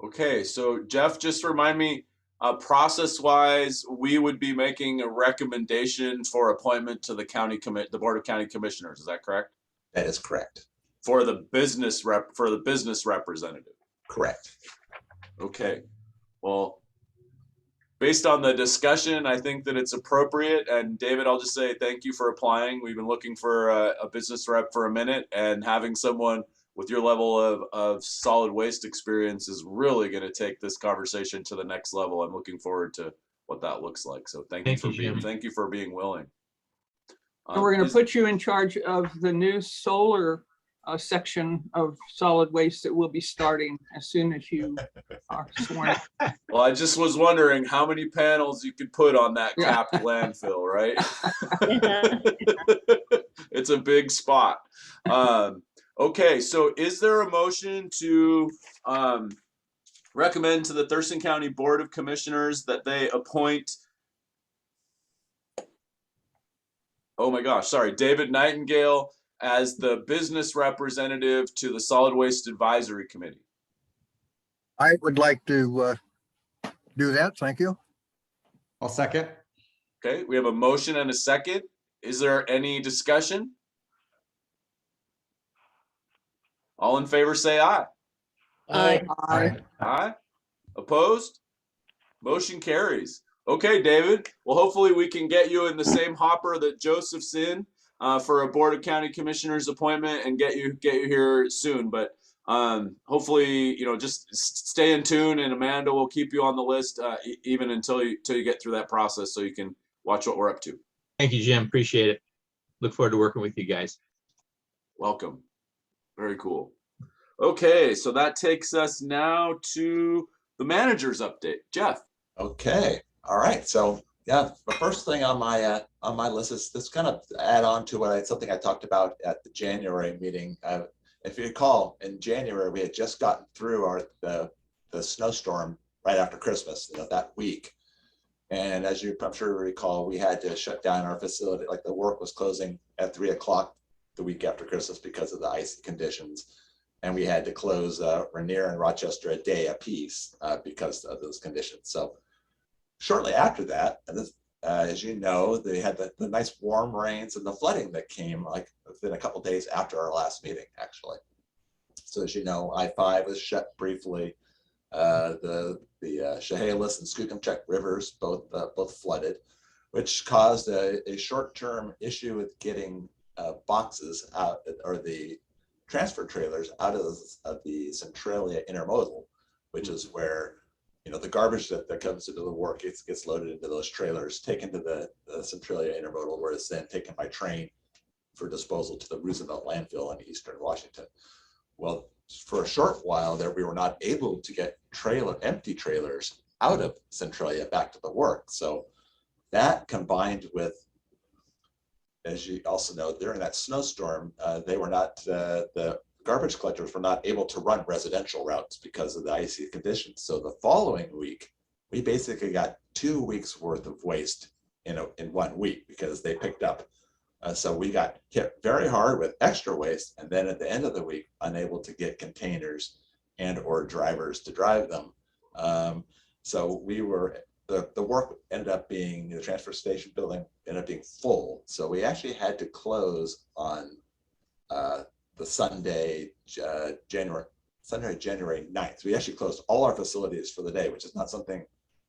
Okay, so Jeff, just remind me, process-wise, we would be making a recommendation for appointment to the the Board of County Commissioners. Is that correct? That is correct. For the business representative. Correct. Okay. Well, based on the discussion, I think that it's appropriate. And David, I'll just say thank you for applying. We've been looking for a business rep for a minute, and having someone with your level of solid waste experience is really going to take this conversation to the next level. I'm looking forward to what that looks like. So thank you for being willing. And we're going to put you in charge of the new solar section of solid waste that will be starting as soon as you are sworn. Well, I just was wondering how many panels you could put on that capped landfill, right? It's a big spot. Okay, so is there a motion to recommend to the Thurston County Board of Commissioners that they appoint, oh my gosh, sorry, David Nightingale as the business representative to the Solid Waste Advisory Committee? I would like to do that. Thank you. I'll second. Okay, we have a motion and a second. Is there any discussion? All in favor say aye. Aye. Aye. Aye. Opposed? Motion carries. Okay, David. Well, hopefully we can get you in the same hopper that Joseph's in for a Board of County Commissioners appointment and get you here soon. But hopefully, you know, just stay in tune, and Amanda will keep you on the list even until you get through that process, so you can watch what we're up to. Thank you, Jim. Appreciate it. Look forward to working with you guys. Welcome. Very cool. Okay, so that takes us now to the manager's update. Jeff. Okay, all right. So yeah, the first thing on my list is this kind of add on to something I talked about at the January meeting. If you recall, in January we had just gotten through the snowstorm right after Christmas, that week. And as I'm sure you recall, we had to shut down our facility. Like the work was closing at 3 o'clock the week after Christmas because of the icy conditions. And we had to close Rainier and Rochester a day apiece because of those conditions. So shortly after that, and this, as you know, they had the nice warm rains and the flooding that came like within a couple of days after our last meeting, actually. So as you know, I-5 was shut briefly. The Chehalis and Skookumchuck rivers both flooded, which caused a short-term issue with getting boxes out, or the transfer trailers out of the Centralia intermodal, which is where the garbage that comes into the work gets loaded into those trailers, taken to the Centralia intermodal, where it's then taken by train for disposal to the Roosevelt landfill in eastern Washington. Well, for a short while there, we were not able to get empty trailers out of Centralia back to the work. So that, combined with, as you also know, during that snowstorm, they were not, the garbage collectors were not able to run residential routes because of the icy conditions. So the following week, we basically got 2 weeks worth of waste in 1 week because they picked up. So we got hit very hard with extra waste, and then at the end of the week, unable to get containers and or drivers to drive them. So we were, the work ended up being, the transfer station building ended up being full. So we actually had to close on the Sunday, January 9th. We actually closed all our facilities for the day, which is not something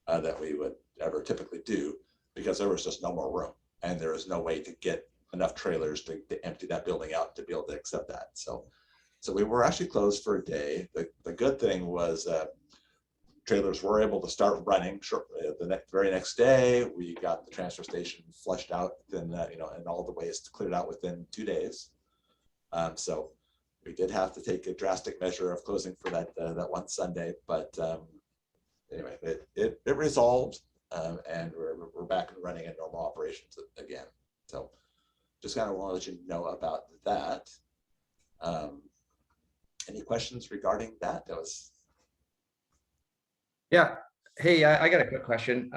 that we would ever typically do, because there was just no more room and there was no way to get enough trailers to empty that building out to be able to accept that. So we were actually closed for a day. The good thing was trailers were able to start running shortly. The very next day, we got the transfer station flushed out, and and all the waste cleared out within 2 days. So we did have to take a drastic measure of closing for that one Sunday, but anyway, it resolved, and we're back and running in normal operations again. So just kind of want to let you know about that. Any questions regarding that? Yeah. Hey, I got a quick question.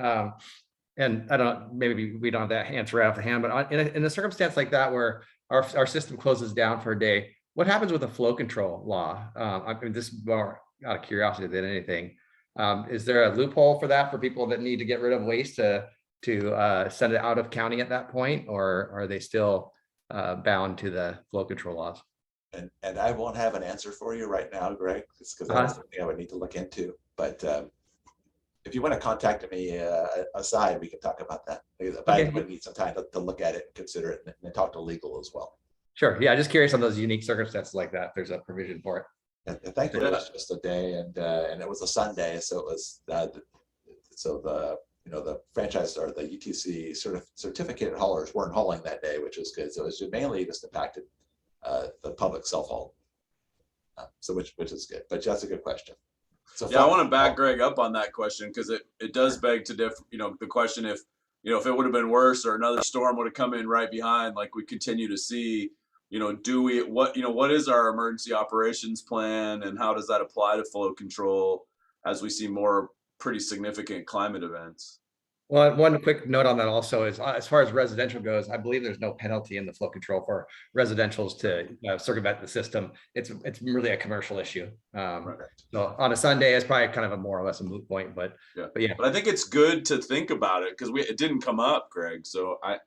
And I don't know, maybe we don't have that answer right off the hand, but in a circumstance like that where our system closes down for a day, what happens with the flow control law? I mean, this is more out of curiosity than anything. Is there a loophole for that, for people that need to get rid of waste to send it out of county at that point, or are they still bound to the flow control laws? And I won't have an answer for you right now, Greg, because that's something I would need to look into. But if you want to contact me aside, we can talk about that. But I would need some time to look at it and consider it, and talk to legal as well. Sure. Yeah, just curious on those unique circumstances like that. If there's a provision for it. And thankfully, it was just a day, and it was a Sunday, so it was so the franchise or the UTC certificated haulers weren't hauling that day, which was good. So it was mainly just impacted the public self-haul, so which is good. But that's a good question. So yeah, I want to back Greg up on that question, because it does beg to the question if it would have been worse, or another storm would have come in right behind, like we continue to see, what is our emergency operations plan, and how does that apply to flow control as we see more pretty significant climate events? Well, one quick note on that also is, as far as residential goes, I believe there's no penalty in the flow control for residentials to circumvent the system. It's really a commercial issue. So on a Sunday, it's probably kind of a more or less a moot point, but yeah. But I think it's good to think about it, because it didn't come up, Greg. So I'd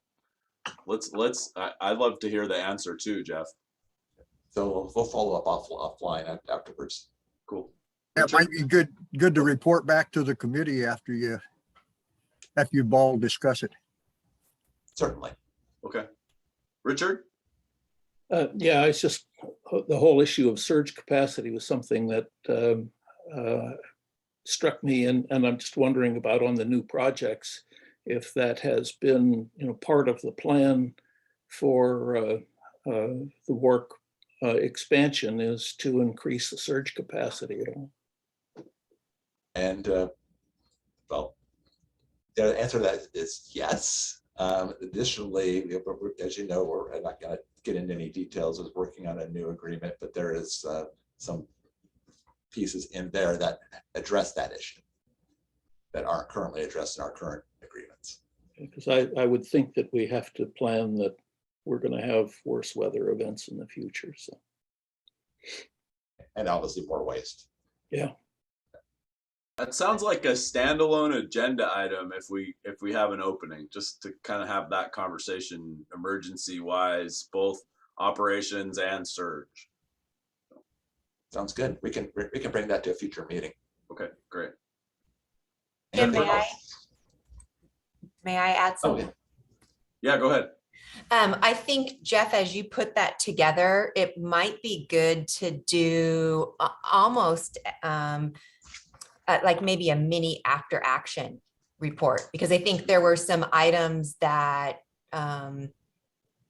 love to hear the answer too, Jeff. So we'll follow up offline afterwards. Cool. It might be good to report back to the committee after you all discuss it. Certainly. Okay. Richard? Yeah, it's just the whole issue of surge capacity was something that struck me, and I'm just wondering about on the new projects, if that has been part of the plan for the work expansion is to increase the surge capacity at all. And well, the answer to that is yes. Additionally, as you know, we're not going to get into any details. Is working on a new agreement, but there is some pieces in there that address that issue that aren't currently addressed in our current agreements. Because I would think that we have to plan that we're going to have worse weather events in the future. So, and obviously more waste. Yeah. That sounds like a standalone agenda item if we have an opening, just to kind of have that conversation emergency wise, both operations and surge. Sounds good. We can bring that to a future meeting. Okay, great. Jim, may I add something? Yeah, go ahead. I think, Jeff, as you put that together, it might be good to do almost like maybe a mini after action report, because I think there were some items that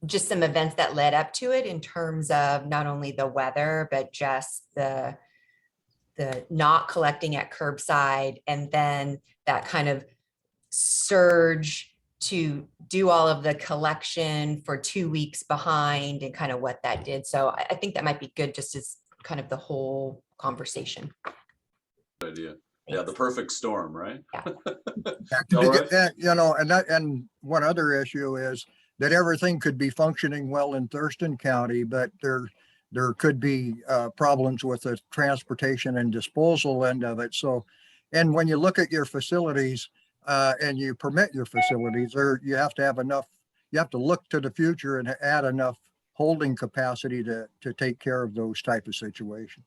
just some events that led up to it in terms of not only the weather, but just the not collecting at curbside, and then that kind of surge to do all of the collection for 2 weeks behind and kind of what that did. So I think that might be good just as kind of the whole conversation. Good idea. Yeah, the perfect storm, right? Yeah. You know, and one other issue is that everything could be functioning well in Thurston County, but there could be problems with the transportation and disposal end of it. So, and when you look at your facilities and you permit your facilities, you have to have enough, you have to look to the future and add enough holding capacity to take care of those type of situations.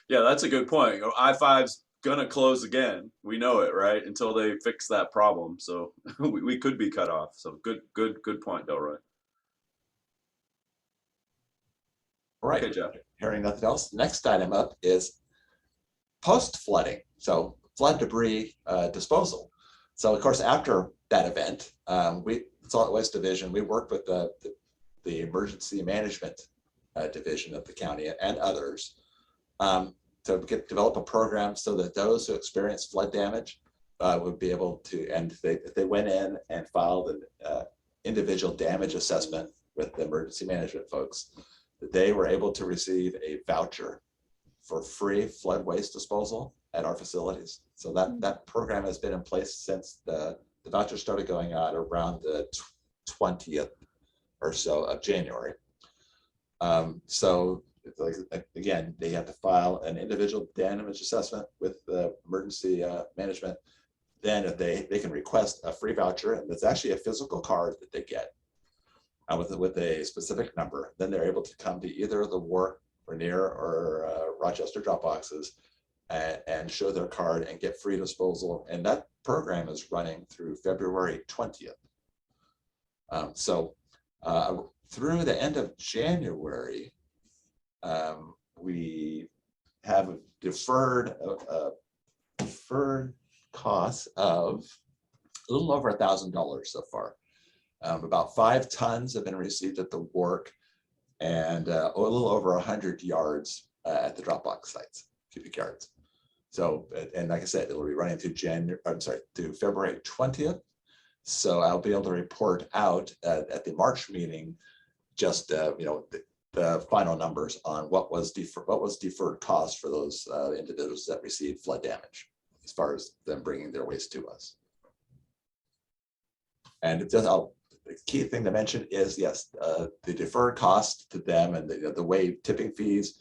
Yeah, that's a good point. I-5's gonna close again. We know it, right? Until they fix that problem. So we could be cut off. So good point, Delroy. All right, okay, Jeff. Hearing nothing else, next item up is post-flooding. So flood debris disposal. So of course, after that event, Solid Waste Division, we worked with the Emergency Management Division of the county and others to develop a program so that those who experience flood damage would be able to, and if they went in and filed an individual damage assessment with the emergency management folks, that they were able to receive a voucher for free flood waste disposal at our facilities. So that program has been in place since the voucher started going out around the 20th or so of January. So again, they have to file an individual damage assessment with the emergency management. Then if they can request a free voucher, and it's actually a physical card that they get with a specific number. Then they're able to come to either the Warwick, Rainier, or Rochester drop boxes and show their card and get free disposal. And that program is running through February 20th. So through the end of January, we have a deferred cost of a little over $1,000 so far. About 5 tons have been received at the Warwick, and a little over 100 yards at the drop box sites, cubic yards. So, and like I said, it'll be running through through February 20th. So I'll be able to report out at the March meeting, just the final numbers on what was deferred cost for those individuals that received flood damage, as far as them bringing their waste to us. And the key thing to mention is, yes, the deferred cost to them and the way tipping fees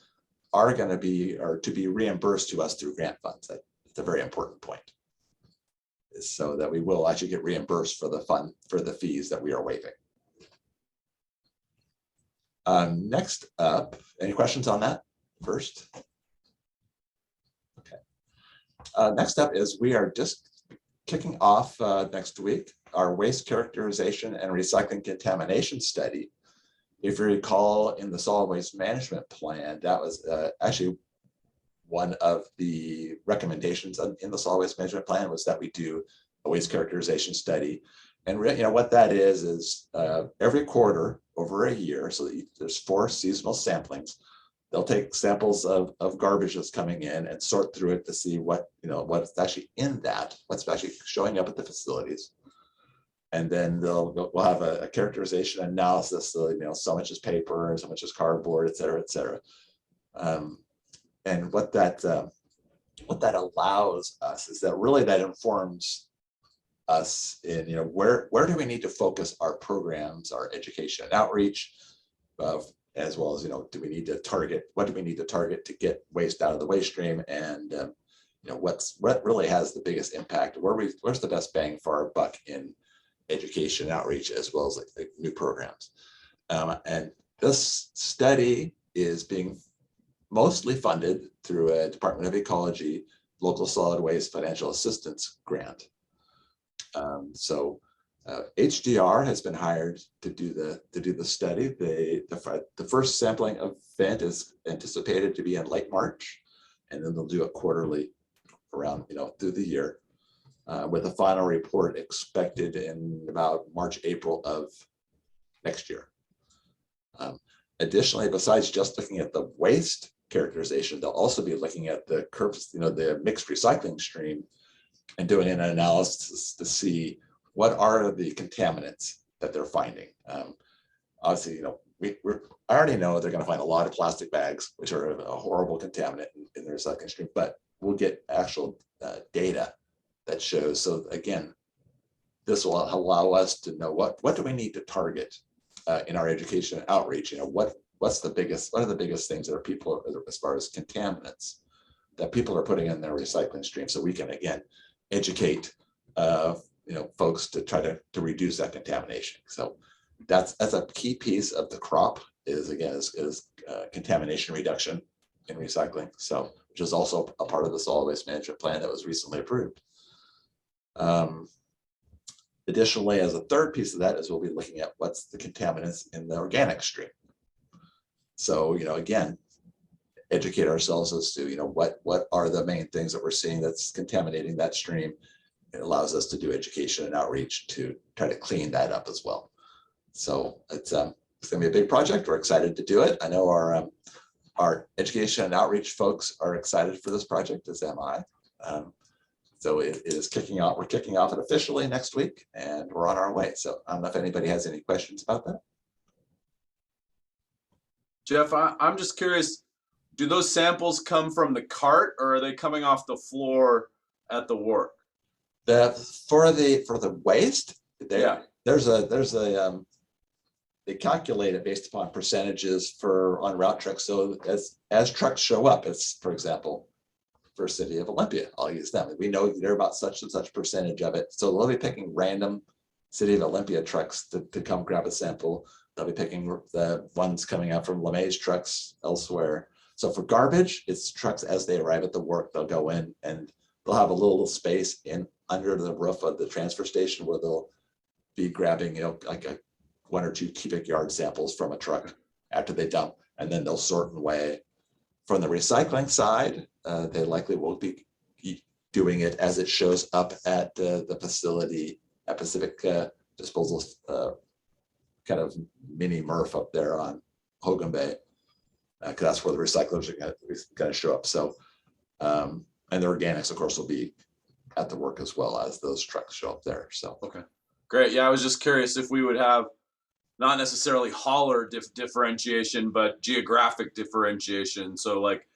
are going to be reimbursed to us through grant funds. That's a very important point, so that we will actually get reimbursed for the fees that we are waiving. Next up, any questions on that first? Okay. Next up is we are just kicking off next week our waste characterization and recycling contamination study. If you recall, in the solid waste management plan, that was actually one of the recommendations in the solid waste management plan, was that we do a waste characterization study And what that is every quarter over a year, so that there's 4 seasonal samplings. They'll take samples of garbage that's coming in and sort through it to see what's actually in that, what's actually showing up at the facilities. And then we'll have a characterization analysis. So, so much is paper, so much is cardboard, et cetera, et cetera. And what that allows us is that really that informs us in where do we need to focus our programs, our education and outreach, as well as what do we need to target to get waste out of the waste stream, and what really has the biggest impact, where's the best bang for our buck in education and outreach, as well as like new programs. And this study is being mostly funded through a Department of Ecology local solid waste financial assistance grant. So HDR has been hired to do the study. The first sampling event is anticipated to be in late March, and then they'll do it quarterly around through the year, with a final report expected in about March, April of next year. Additionally, besides just looking at the waste characterization, they'll also be looking at the curves, the mixed recycling stream, and doing an analysis to see what are the contaminants that they're finding. Obviously, I already know they're going to find a lot of plastic bags, which are a horrible contaminant in the recycling stream, but we'll get actual data that shows. So again, this will allow us to know what do we need to target in our education and outreach. What are the biggest things that people, as far as contaminants, that people are putting in their recycling stream, so we can again educate folks to try to reduce that contamination. So that's a key piece of the crop is contamination reduction in recycling. So which is also a part of the solid waste management plan that was recently approved. Additionally, as a third piece of that is we'll be looking at what's the contaminants in the organic stream. So, again, educate ourselves as to, what are the main things that we're seeing that's contaminating that stream. It allows us to do education and outreach to try to clean that up as well. So it's going to be a big project. We're excited to do it. I know our education and outreach folks are excited for this project, as am I. So it is kicking off. We're kicking off it officially next week, and we're on our way. So I don't know if anybody has any questions about that. Jeff, I'm just curious, do those samples come from the cart, or are they coming off the floor at the work? For the waste, they calculate it based upon percentages on route trucks. So as trucks show up, it's, for example, for City of Olympia, I'll use them. We know they're about such and such percentage of it. So they'll be picking random City of Olympia trucks to come grab a sample. They'll be picking the ones coming out from LeMay's trucks elsewhere. So for garbage, it's trucks as they arrive at the work, they'll go in and they'll have a little space under the roof of the transfer station where they'll be grabbing, like 1 or 2 cubic yard samples from a truck after they dump, and then they'll sort and weigh. From the recycling side, they likely will be doing it as it shows up at the facility at Pacific Disposal, kind of mini MRF up there on Hogan Bay, because that's where the recyclers are going to show up. So, and the organics, of course, will be at the work as well as those trucks show up there. So, okay, great. Yeah, I was just curious if we would have not necessarily hauler differentiation, but geographic differentiation. So like,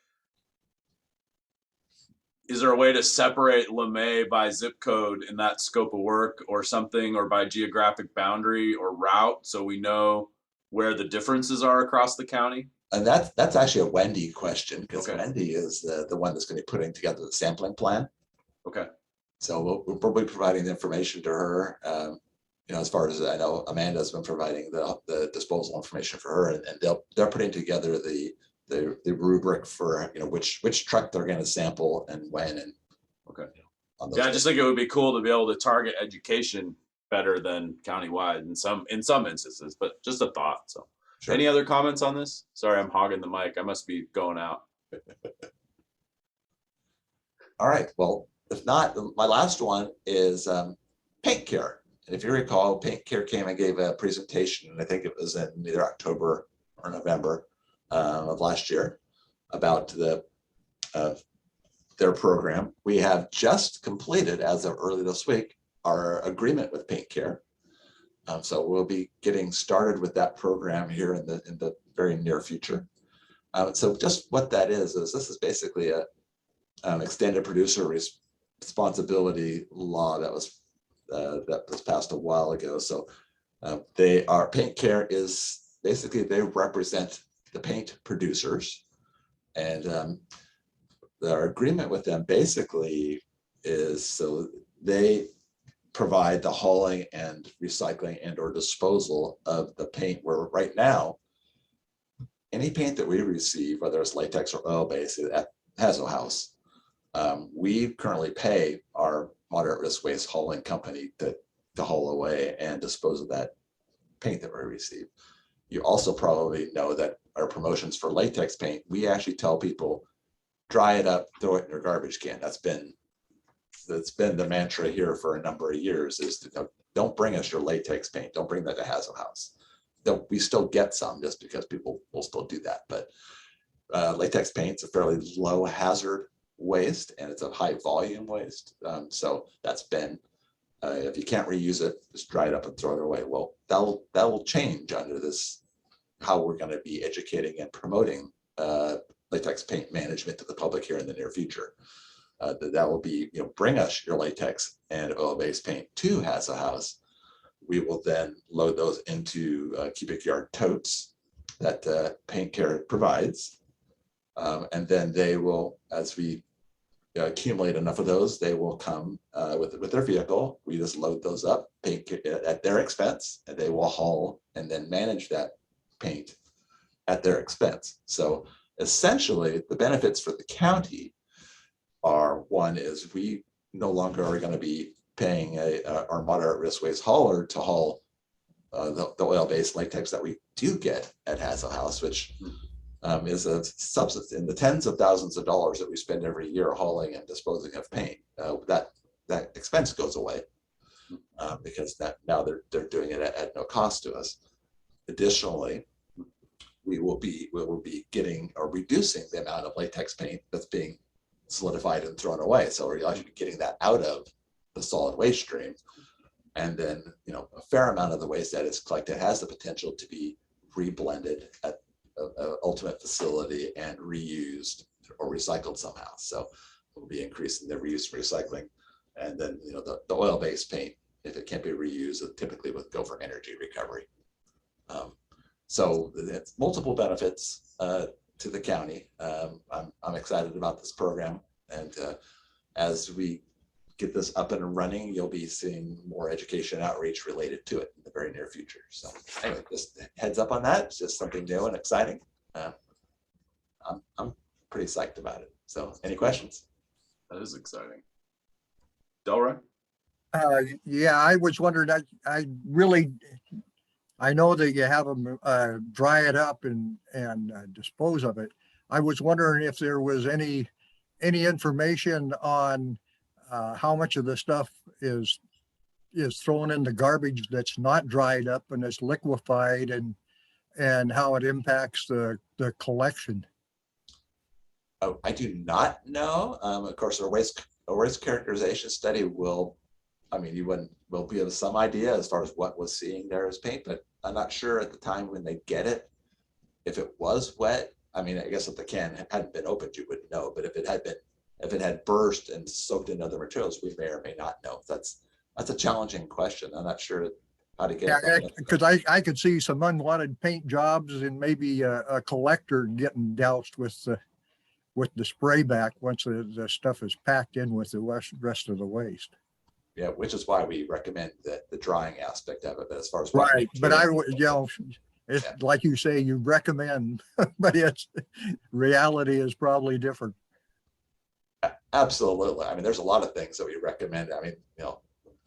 is there a way to separate LeMay by zip code in that scope of work or something, or by geographic boundary or route, so we know where the differences are across the county? And that's actually a Wendy question, because Wendy is the one that's going to be putting together the sampling plan. Okay. So we'll probably be providing the information to her. As far as I know, Amanda's been providing the disposal information for her, and they're putting together the rubric for which truck they're going to sample and when. And I just think it would be cool to be able to target education better than countywide in some instances, but just a thought. So, sure. Any other comments on this? Sorry, I'm hogging the mic. I must be going out. All right. Well, if not, my last one is paint care. if you recall, Paint Care came and gave a presentation, and I think it was in either October or November of last year, about their program. We have just completed, as of early this week, our agreement with Paint Care. So we'll be getting started with that program here in the very near future. So just what that is this is basically a extended producer responsibility law that was passed a while ago. So Paint Care is basically, they represent the paint producers, and our agreement with them basically is so they provide the hauling and recycling and or disposal of the paint, where right now any paint that we receive, whether it's latex or oil-based, has no house. We currently pay our moderate risk waste hauling company to haul away and dispose of that paint that we receive. You also probably know that our promotions for latex paint, we actually tell people, dry it up, throw it in your garbage can. That's been the mantra here for a number of years, is to don't bring us your latex paint. Don't bring that to Hazel House. We still get some, just because people will still do that. But latex paint's a fairly low hazard waste, and it's a high volume waste. So that's been, if you can't reuse it, just dry it up and throw it away. Well, that will change under this, how we're going to be educating and promoting latex paint management to the public here in the near future. That will be, bring us your latex and oil-based paint to Hazel House. We will then load those into cubic yard totes that Paint Care provides. And then they will, as we accumulate enough of those, they will come with their vehicle. We just load those up, paint at their expense, and they will haul and then manage that paint at their expense. So essentially, the benefits for the county are, one is we no longer are going to be paying our moderate risk waste hauler to haul the oil-based latex that we do get at Hazel House, which is a substance in the tens of thousands of dollars that we spend every year hauling and disposing of paint. That expense goes away because now they're doing it at no cost to us. Additionally, we will be getting or reducing the amount of latex paint that's being solidified and thrown away. So we're actually getting that out of the solid waste stream. And then, a fair amount of the waste that is collected has the potential to be reblended at an ultimate facility and reused or recycled somehow. So we'll be increasing the reuse and recycling. And then, the oil-based paint, if it can't be reused, it typically would go for energy recovery. So it's multiple benefits to the county. I'm excited about this program, and as we get this up and running, you'll be seeing more education outreach related to it in the very near future. So anyway, just heads up on that. It's just something new and exciting. I'm pretty psyched about it. So any questions? That is exciting. Delroy? Yeah, I was wondering, I know that you have them dry it up and dispose of it. I was wondering if there was any information on how much of the stuff is thrown in the garbage that's not dried up and is liquefied, and how it impacts the collection. Oh, I do not know. Of course, a waste characterization study will, we'll be of some idea as far as what was seeing there as paint, but I'm not sure at the time when they get it, if it was wet. I guess if the can hadn't been opened, you wouldn't know, but if it had burst and soaked in other materials, we may or may not know. That's a challenging question. I'm not sure how to get it. Because I could see some unwanted paint jobs and maybe a collector getting doused with the spray back once the stuff is packed in with the rest of the waste. Yeah, which is why we recommend the drying aspect of it. But as far as right, but it's like you say, you recommend, but reality is probably different. Absolutely. There's a lot of things that we recommend.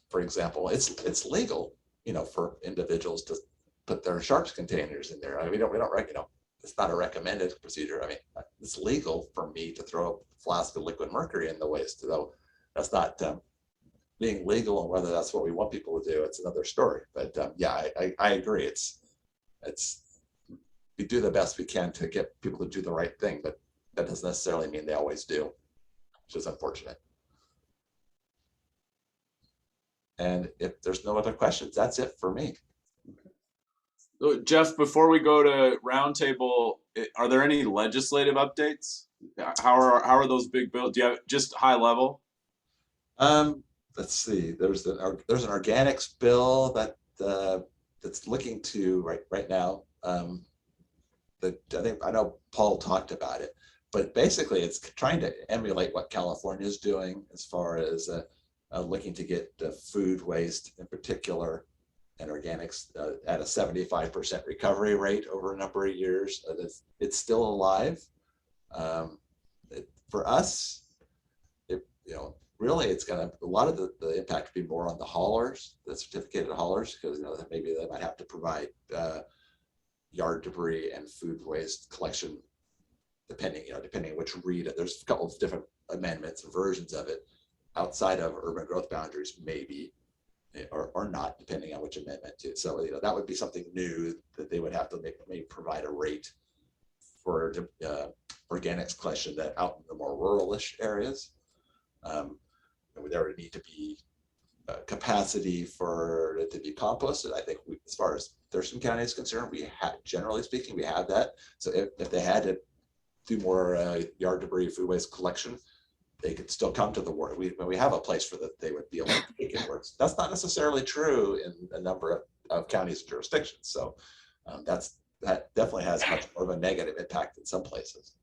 For example, it's legal, for individuals to put their sharps containers in there. We don't it's not a recommended procedure. It's legal for me to throw a flask of liquid mercury in the waste, though that's not being legal and whether that's what we want people to do, it's another story. But yeah, I agree. It's we do the best we can to get people to do the right thing, but that doesn't necessarily mean they always do, which is unfortunate. And if there's no other questions, that's it for me. So, Jeff, before we go to roundtable, are there any legislative updates? How are those big bills? Do you have just high level? Let's see. There's an organics bill that that's looking to right now. I know Paul talked about it, but basically it's trying to emulate what California is doing as far as looking to get food waste in particular and organics at a 75% recovery rate over a number of years. It's still alive. For us, really it's gonna, a lot of the impact would be more on the haulers, the certificated haulers, because maybe they might have to provide yard debris and food waste collection, depending which read. There's a couple of different amendments and versions of it outside of urban growth boundaries, maybe, or not, depending on which amendment too. So that would be something new that they would have to maybe provide a rate for organics collection that out in the more ruralish areas. There would need to be capacity for it to be composted. I think as far as Thurston County is concerned, generally speaking, we have that. So if they had to do more yard debris, food waste collection, they could still come to the work. We have a place for that they would be able to make it work. That's not necessarily true in a number of counties and jurisdictions. So that definitely has much more of a negative impact in some places.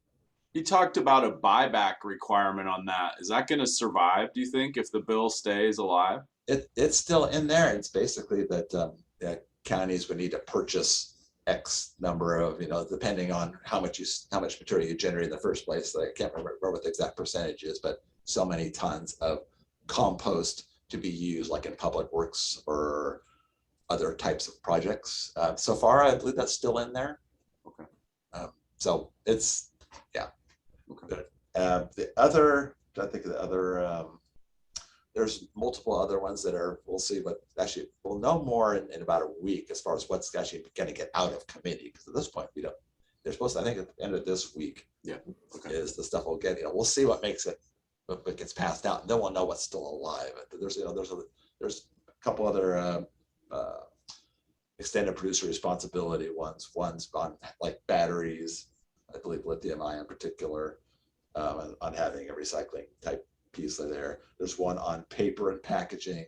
You talked about a buyback requirement on that. Is that going to survive, do you think, if the bill stays alive? It's still in there. It's basically that counties would need to purchase X number of, depending on how much material you generate in the first place. I can't remember what the exact percentage is, but so many tons of compost to be used, like in public works or other types of projects. So far, I believe that's still in there. Okay. So it's, yeah. Okay. There's multiple other ones that we'll see, but actually we'll know more in about a week as far as what's actually going to get out of committee. Because at this point, they're supposed to, I think at the end of this week, is the stuff we'll get. We'll see what gets passed out, and then we'll know what's still alive. There's a couple other extended producer responsibility ones on like batteries, I believe lithium ion in particular, on having a recycling type piece of there. There's one on paper and packaging.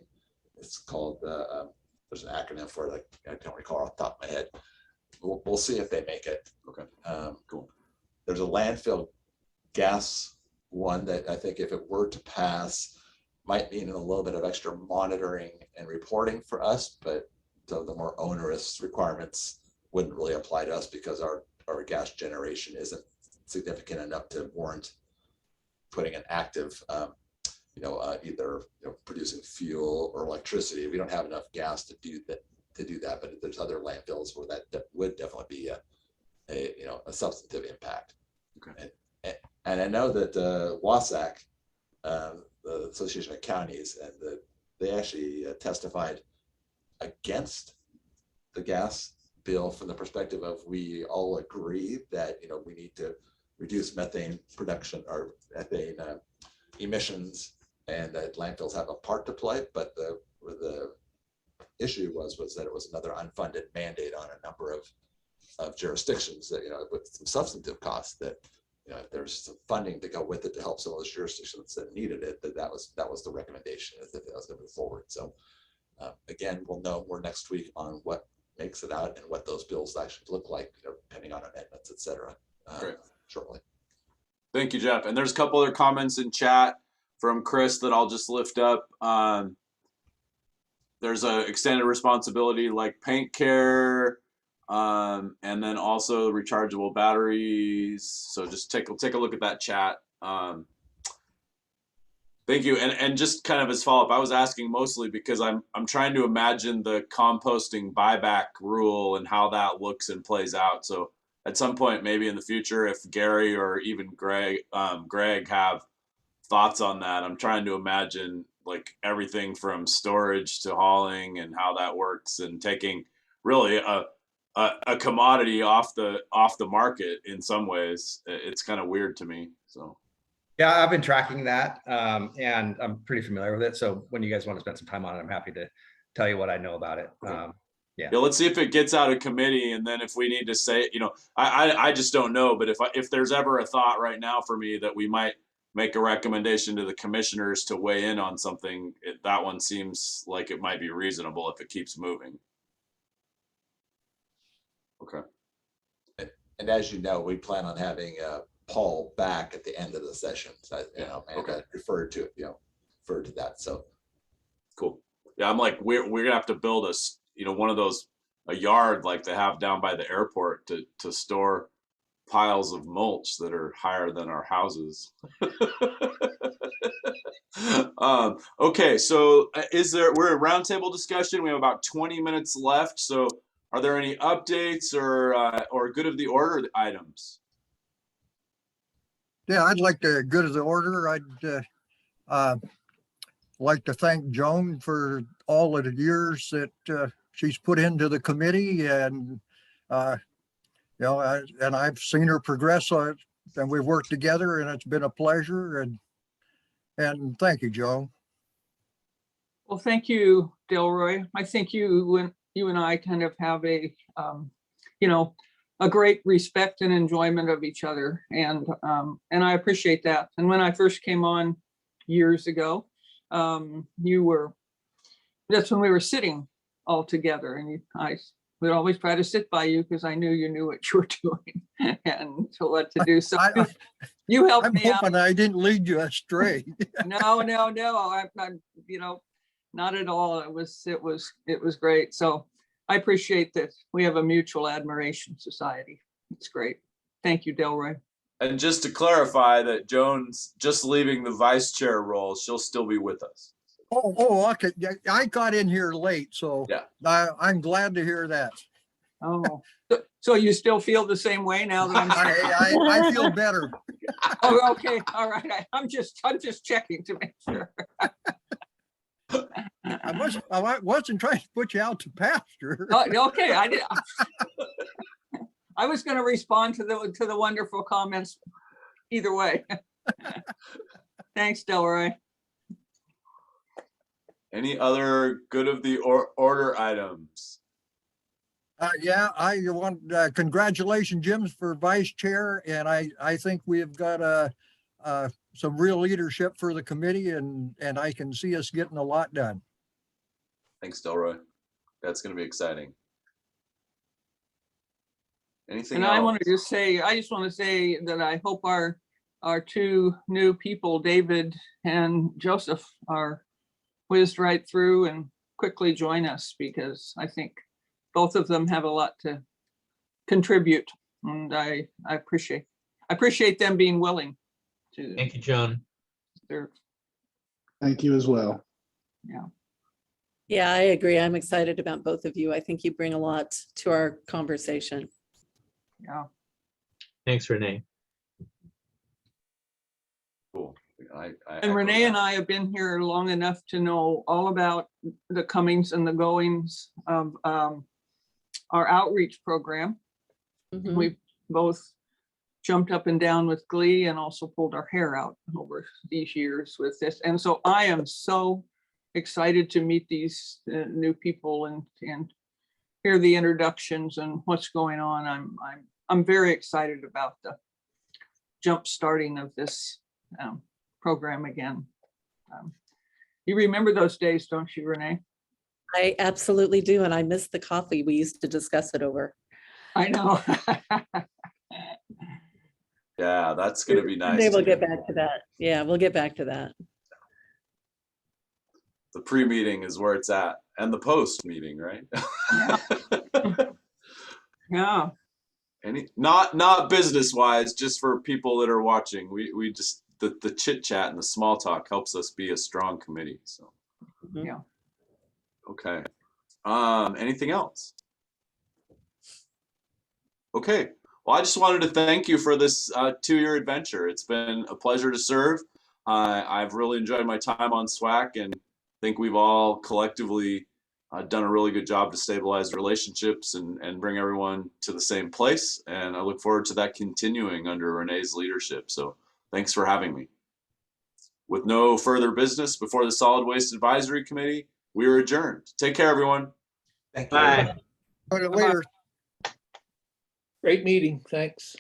It's called, there's an acronym for it, I don't recall off the top of my head. We'll see if they make it. Okay, cool. There's a landfill gas one that I think if it were to pass, might mean a little bit of extra monitoring and reporting for us, but the more onerous requirements wouldn't really apply to us because our gas generation isn't significant enough to warrant putting an active, either producing fuel or electricity. We don't have enough gas to do that. But there's other landfills where that would definitely be a substantive impact. Okay. And I know that WASAC, the Association of Counties, and they actually testified against the gas bill from the perspective of, we all agree that we need to reduce methane production or methane emissions, and that landfills have a part to play. But the issue was that it was another unfunded mandate on a number of jurisdictions that with some substantive costs that if there's some funding to go with it to help some of those jurisdictions that needed it, that was the recommendation that was going to move forward. So again, we'll know more next week on what makes it out and what those bills actually look like, depending on amendments, et cetera. Shortly. Thank you, Jeff. And there's a couple other comments in chat from Chris that I'll just lift up. There's a extended responsibility like paint care, and then also rechargeable batteries. So just take a look at that chat. Thank you. And just kind of as follow-up, I was asking mostly because I'm trying to imagine the composting buyback rule and how that looks and plays out. So at some point, maybe in the future, if Gary or even Greg have thoughts on that, I'm trying to imagine like everything from storage to hauling and how that works, and taking really a commodity off the market in some ways. It's kind of weird to me. So Yeah, I've been tracking that, and I'm pretty familiar with it. So when you guys want to spend some time on it, I'm happy to tell you what I know about it. yeah, let's see if it gets out of committee, and then if we need to say, I just don't know. But if there's ever a thought right now for me that we might make a recommendation to the commissioners to weigh in on something, that one seems like it might be reasonable if it keeps moving. Okay. And as you know, we plan on having Paul back at the end of the session. So, okay. Refer to that. So cool. Yeah, I'm like, we're gonna have to build one of those, a yard like they have down by the airport to store piles of mulch that are higher than our houses. Okay, so we're at roundtable discussion. We have about 20 minutes left. So are there any updates or good of the order items? Yeah, I'd like to good of the order. I'd like to thank Joan for all of the years that she's put into the committee, and and I've seen her progress on it, and we've worked together, and it's been a pleasure. And thank you, Joan. Well, thank you, Delroy. I think you and I kind of have a great respect and enjoyment of each other, and I appreciate that. And when I first came on years ago, that's when we were sitting all together, and I would always try to sit by you because I knew you knew what you were doing and to what to do. So you helped me out. I'm hoping I didn't lead you astray. No, I'm not at all. It was great. So I appreciate that we have a mutual admiration society. It's great. Thank you, Delroy. And just to clarify that Joan's just leaving the vice chair role, she'll still be with us. Oh, okay. I got in here late, so yeah, I'm glad to hear that. Oh, so you still feel the same way now that I'm I feel better. Oh, okay. All right. I'm just checking to make sure. I wasn't trying to put you out to pasture. Okay. I was going to respond to the wonderful comments either way. Thanks, Delroy. Any other good of the order items? Yeah, I want congratulations, Jim, for vice chair, and I think we have got some real leadership for the committee, and I can see us getting a lot done. Thanks, Delroy. That's going to be exciting. Anything and else? I just want to say that I hope our two new people, David and Joseph, are whizzed right through and quickly join us, because I think both of them have a lot to contribute, and I appreciate them being willing to. Thank you, Joan. Thank you as well. Yeah. Yeah, I agree. I'm excited about both of you. I think you bring a lot to our conversation. Yeah. Thanks, Renee. Cool. And Renee and I have been here long enough to know all about the comings and the goings of our outreach program. Mm-hmm. We've both jumped up and down with glee and also pulled our hair out over these years with this. And so I am so excited to meet these new people and hear the introductions and what's going on. I'm very excited about the jump starting of this program again. You remember those days, don't you, Renee? I absolutely do, and I miss the coffee we used to discuss it over. I know. Yeah, that's going to be nice. Maybe we'll get back to that. Yeah, we'll get back to that. The pre-meeting is where it's at, and the post-meeting, right? Yeah. Not business-wise, just for people that are watching. We just the chit-chat and the small talk helps us be a strong committee. So yeah. Okay. Anything else? Okay. Well, I just wanted to thank you for this 2-year adventure. It's been a pleasure to serve. I've really enjoyed my time on SWAC and think we've all collectively done a really good job to stabilize relationships and bring everyone to the same place. And I look forward to that continuing under Renee's leadership. So thanks for having me. With no further business before the Solid Waste Advisory Committee, we are adjourned. Take care, everyone. Thank you. Bye. Later. Great meeting. Thanks.